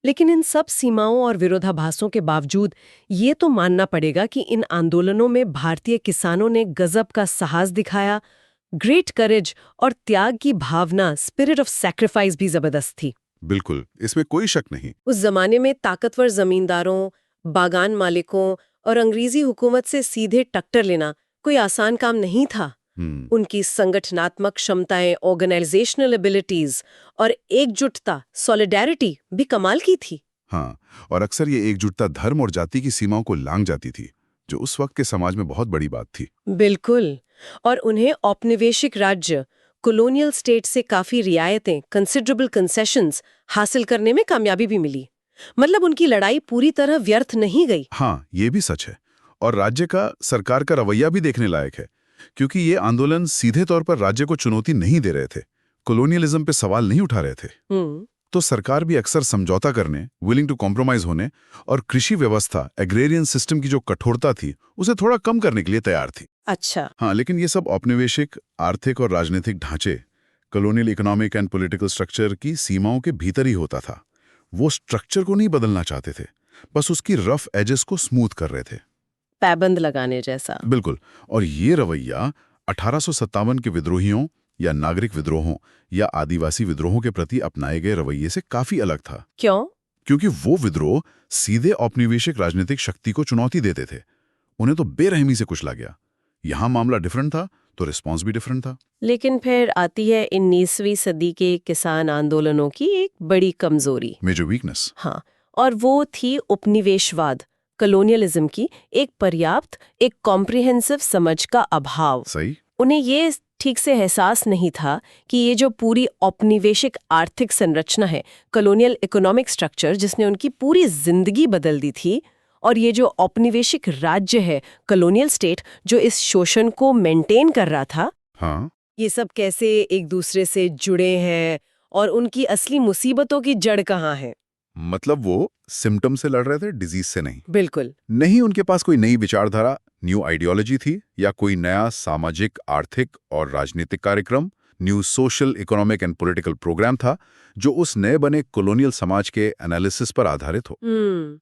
लेकिन इन सब सीमाओं और विरोधाभासों के बावजूद ये तो मानना पड़ेगा कि इन आंदोलनों में भारतीय किसानों ने गजब का साहस दिखाया। ग्रेट करेज और त्याग की भावना, स्पिरिट ऑफ सैक्रिफाइस भी जबरदस्त थी। बिल्कुल, इसमें कोई शक नहीं। उस जमाने में ताकतवर जमींदारों, बागान मालिकों और अंग्रेजी हुकूमत से सीधे टक्कर लेना कोई आसान काम नहीं था। उनकी संगठनात्मक क्षमताएं, ऑर्गेनाइजेशनल एबिलिटीज और एकजुटता, सॉलिडेरिटी भी कमाल की थी। हाँ, और अक्सर ये एकजुटता धर्म और जाति की सीमाओं को लांघ जाती थी, जो उस वक्त के समाज में बहुत बड़ी बात थी। बिल्कुल, और उन्हें औपनिवेशिक राज्य, कॉलोनियल स्टेट से काफी रियायतें, कंसिडरेबल कंसेशंस हासिल करने में कामयाबी भी मिली। मतलब उनकी लड़ाई पूरी तरह व्यर्थ नहीं गई। हाँ, ये भी सच है। और राज्य का, सरकार का रवैया भी देखने लायक है, क्योंकि ये आंदोलन सीधे तौर पर राज्य को चुनौती नहीं दे रहे थे, कॉलोनियलिज्म पे सवाल नहीं उठा रहे थे। तो सरकार भी अक्सर समझौता करने, विलिंग टू कॉम्प्रोमाइज होने और कृषि व्यवस्था, एग्रेरियन सिस्टम की जो कठोरता थी, उसे थोड़ा कम करने के लिए तैयार थी। अच्छा। हाँ, लेकिन ये सब औपनिवेशिक आर्थिक और राजनीतिक ढांचे, colonial economic and political structure की सीमाओं के भीतर ही होता था। वो स्ट्रक्चर को नहीं बदलना चाहते थे, बस उसकी रफ एजेस को स्मूथ कर रहे थे, पैबंद लगाने जैसा। बिल्कुल। और ये रवैया 1857 के विद्रोहियों या नागरिक विद्रोहों या आदिवासी विद्रोहों के प्रति अपनाए गए रवैये से काफी अलग था। क्यों? क्योंकि वो विद्रोह सीधे औपनिवेशिक राजनीतिक शक्ति को चुनौती देते थे, उन्हें तो बेरहमी से कुचला गया। यहां मामला डिफरेंट था, तो रिस्पॉन्स भी डिफरेंट था। लेकिन फिर आती है 19वीं सदी के किसान आंदोलनों की एक बड़ी कमजोरी, मेजर वीकनेस। हाँ, और वो थी उपनिवेशवाद, कॉलोनियलिज्म की एक पर्याप्त, एक कॉम्प्रिहेंसिव समझ का अभाव। सही। उन्हें ये ठीक से एहसास नहीं था कि ये जो पूरी औपनिवेशिक आर्थिक संरचना है, कॉलोनियल इकोनॉमिक स्ट्रक्चर जिसने उनकी पूरी जिंदगी बदल दी थी, और ये जो औपनिवेशिक राज्य है, कॉलोनियल स्टेट, जो इस शोषण को मेंटेन कर रहा था, हाँ, ये सब कैसे एक दूसरे से जुड़े हैं और उनकी असली मुसीबतों की जड़ कहाँ है। मतलब वो सिम्टम से लड़ रहे थे, डिजीज से नहीं। बिल्कुल नहीं, उनके पास कोई नई विचारधारा, न्यू आइडियोलॉजी थी या कोई नया सामाजिक, आर्थिक और राजनीतिक कार्यक्रम new social, economic and political programme था जो उस नए बने कॉलोनियल समाज के एनालिसिस पर आधारित हो।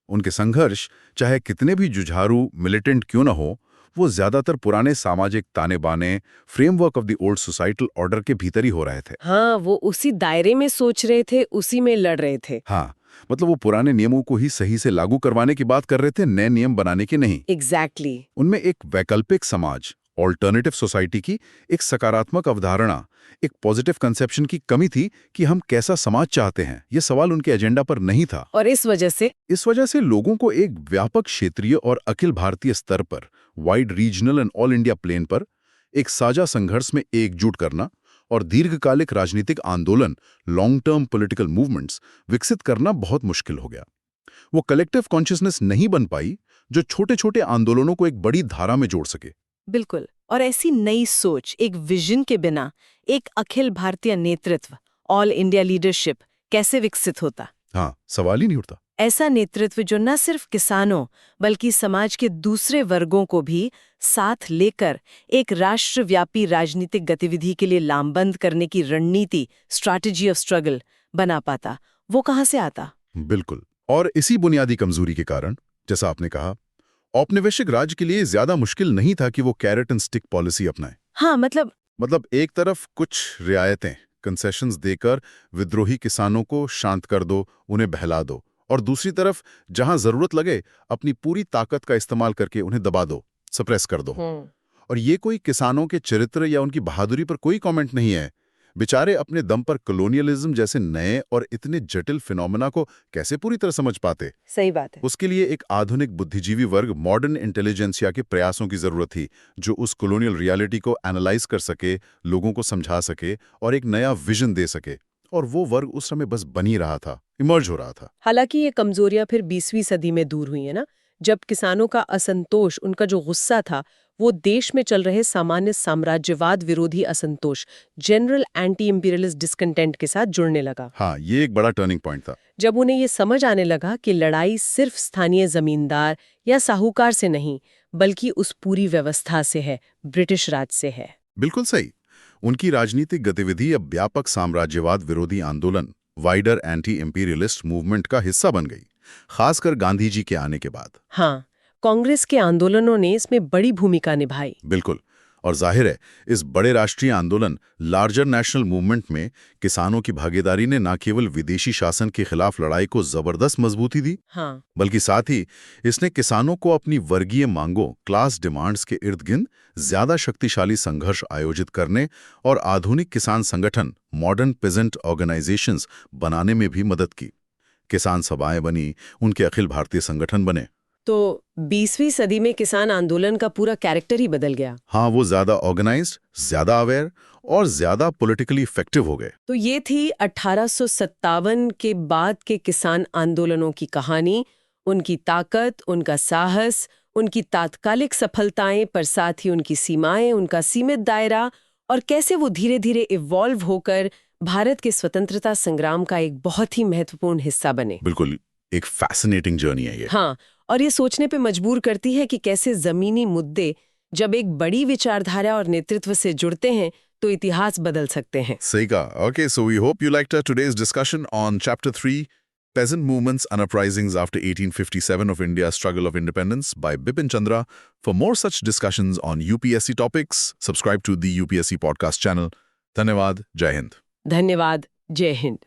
उनके संघर्ष चाहे कितने भी जुझारू, मिलिटेंट क्यों न हो, वो ज्यादातर पुराने सामाजिक ताने बाने, framework of the old societal order के भीतर ही हो रहे थे। हाँ, वो उसी दायरे में सोच रहे थे, उसी में लड़ रहे थे। हाँ, मतलब वो पुराने नियमों को ही सही से लागू करवाने की बात कर रहे थे, नए नियम बनाने की नहीं। एग्जैक्टली। उनमें एक वैकल्पिक समाज, ऑल्टरनेटिव सोसाइटी की एक सकारात्मक अवधारणा, एक पॉजिटिव कंसेप्शन की कमी थी कि हम कैसा समाज चाहते हैं। ये सवाल उनके एजेंडा पर नहीं था। और इस वजह से लोगों को एक व्यापक क्षेत्रीय और अखिल भारतीय स्तर पर, wide regional and all India plane पर एक साझा संघर्ष में एकजुट करना और दीर्घकालिक राजनीतिक आंदोलन, लॉन्ग टर्म पॉलिटिकल मूवमेंट्स विकसित करना बहुत मुश्किल हो गया। वो कलेक्टिव कॉन्शियसनेस नहीं बन पाई जो छोटे छोटे आंदोलनों को एक बड़ी धारा में जोड़ सके। बिल्कुल। और ऐसी नई सोच, एक विजन के बिना एक अखिल भारतीय नेतृत्व, ऑल इंडिया लीडरशिप कैसे विकसित होता? हाँ, सवाल ही नहीं उठता। ऐसा नेतृत्व जो न सिर्फ किसानों बल्कि समाज के दूसरे वर्गों को भी साथ लेकर एक राष्ट्रव्यापी राजनीतिक गतिविधि के लिए लामबंद करने की रणनीति, स्ट्रैटेजी ऑफ स्ट्रगल बना पाता, वो कहाँ से आता? बिल्कुल। और इसी बुनियादी कमजोरी के कारण, जैसा आपने कहा, औपनिवेशिक राज्य के लिए ज्यादा मुश्किल नहीं था कि वो कैरेट एंड स्टिक पॉलिसी अपनाए। हाँ, मतलब एक तरफ कुछ रियायतें, कंसेशंस देकर विद्रोही किसानों को शांत कर दो, उन्हें बहला दो, और दूसरी तरफ जहां जरूरत लगे अपनी पूरी ताकत का इस्तेमाल करके उन्हें दबा दो, सप्रेस कर दो। और ये कोई किसानों के चरित्र या उनकी बहादुरी पर कोई कमेंट नहीं है। बेचारे अपने दम पर कॉलोनियलिज्म जैसे नए और इतने जटिल फिनोमेना को कैसे पूरी तरह समझ पाते? सही बात है। उसके लिए एक आधुनिक बुद्धिजीवी वर्ग, मॉडर्न इंटेलिजेंसिया के प्रयासों की जरूरत थी, जो उस कॉलोनियल रियलिटी को एनालाइज कर सके, लोगों को समझा सके और एक नया विजन दे सके। और वो वर्ग उस समय बस बन ही रहा था, इमर्ज हो रहा था। हालांकि ये कमजोरियां फिर 20वीं सदी में दूर हुई है ना, जब किसानों का असंतोष, उनका जो गुस्सा था, वो देश में चल रहे सामान्य साम्राज्यवाद विरोधी असंतोष, जनरल एंटी इंपीरियलिस्ट डिस्कंटेंट के साथ जुड़ने लगा। हाँ, ये एक बड़ा टर्निंग पॉइंट था। जब उन्हें ये समझ आने लगा कि लड़ाई सिर्फ स्थानीय जमींदार या साहूकार से नहीं, बल्कि उस पूरी व्यवस्था से है, ब्रिटिश राज से है। बिल्कुल सही। उनकी राजनीतिक गतिविधि अब व्यापक साम्राज्यवाद विरोधी आंदोलन, वाइडर एंटी इंपीरियलिस्ट मूवमेंट का हिस्सा बन गई, खासकर गांधी जी के आने के बाद। हाँ, कांग्रेस के आंदोलनों ने इसमें बड़ी भूमिका निभाई। बिल्कुल। और जाहिर है, इस बड़े राष्ट्रीय आंदोलन, लार्जर नेशनल मूवमेंट में किसानों की भागीदारी ने न केवल विदेशी शासन के खिलाफ लड़ाई को जबरदस्त मजबूती दी, हाँ, बल्कि साथ ही इसने किसानों को अपनी वर्गीय मांगों, क्लास डिमांड्स के इर्द गिर्द ज्यादा शक्तिशाली संघर्ष आयोजित करने और आधुनिक किसान संगठन, मॉडर्न पेजेंट ऑर्गेनाइजेशंस बनाने में भी मदद की। किसान सभाएं बनी, उनके अखिल भारतीय संगठन बने। तो 20वीं सदी में किसान आंदोलन का पूरा कैरेक्टर ही बदल गया। हाँ, वो ज्यादा ऑर्गेनाइज्ड, ज्यादा अवेयर और ज्यादा पॉलिटिकली इफेक्टिव हो गए। तो ये थी 1857 के बाद के किसान आंदोलनों की कहानी, उनकी ताकत, उनका साहस, उनकी तात्कालिक सफलताएं, पर साथ ही उनकी सीमाएं, उनका सीमित दायरा, और कैसे वो धीरे धीरे इवॉल्व होकर भारत के स्वतंत्रता संग्राम का एक बहुत ही महत्वपूर्ण हिस्सा बने। बिल्कुल, एक फैसिनेटिंग जर्नी है ये। हाँ, और ये सोचने पे मजबूर करती है कि कैसे जमीनी मुद्दे जब एक बड़ी विचारधारा और नेतृत्व से जुड़ते हैं तो इतिहास बदल सकते हैं। सही कहा। Okay, so we hope you liked today's discussion on Chapter 3, Peasant Movements and Uprisings after 1857 of India's Struggle of Independence by Bipin Chandra. For more such discussions on UPSC topics, subscribe to the UPSC podcast channel. धन्यवाद, जय हिंद। धन्यवाद, जय हिंद।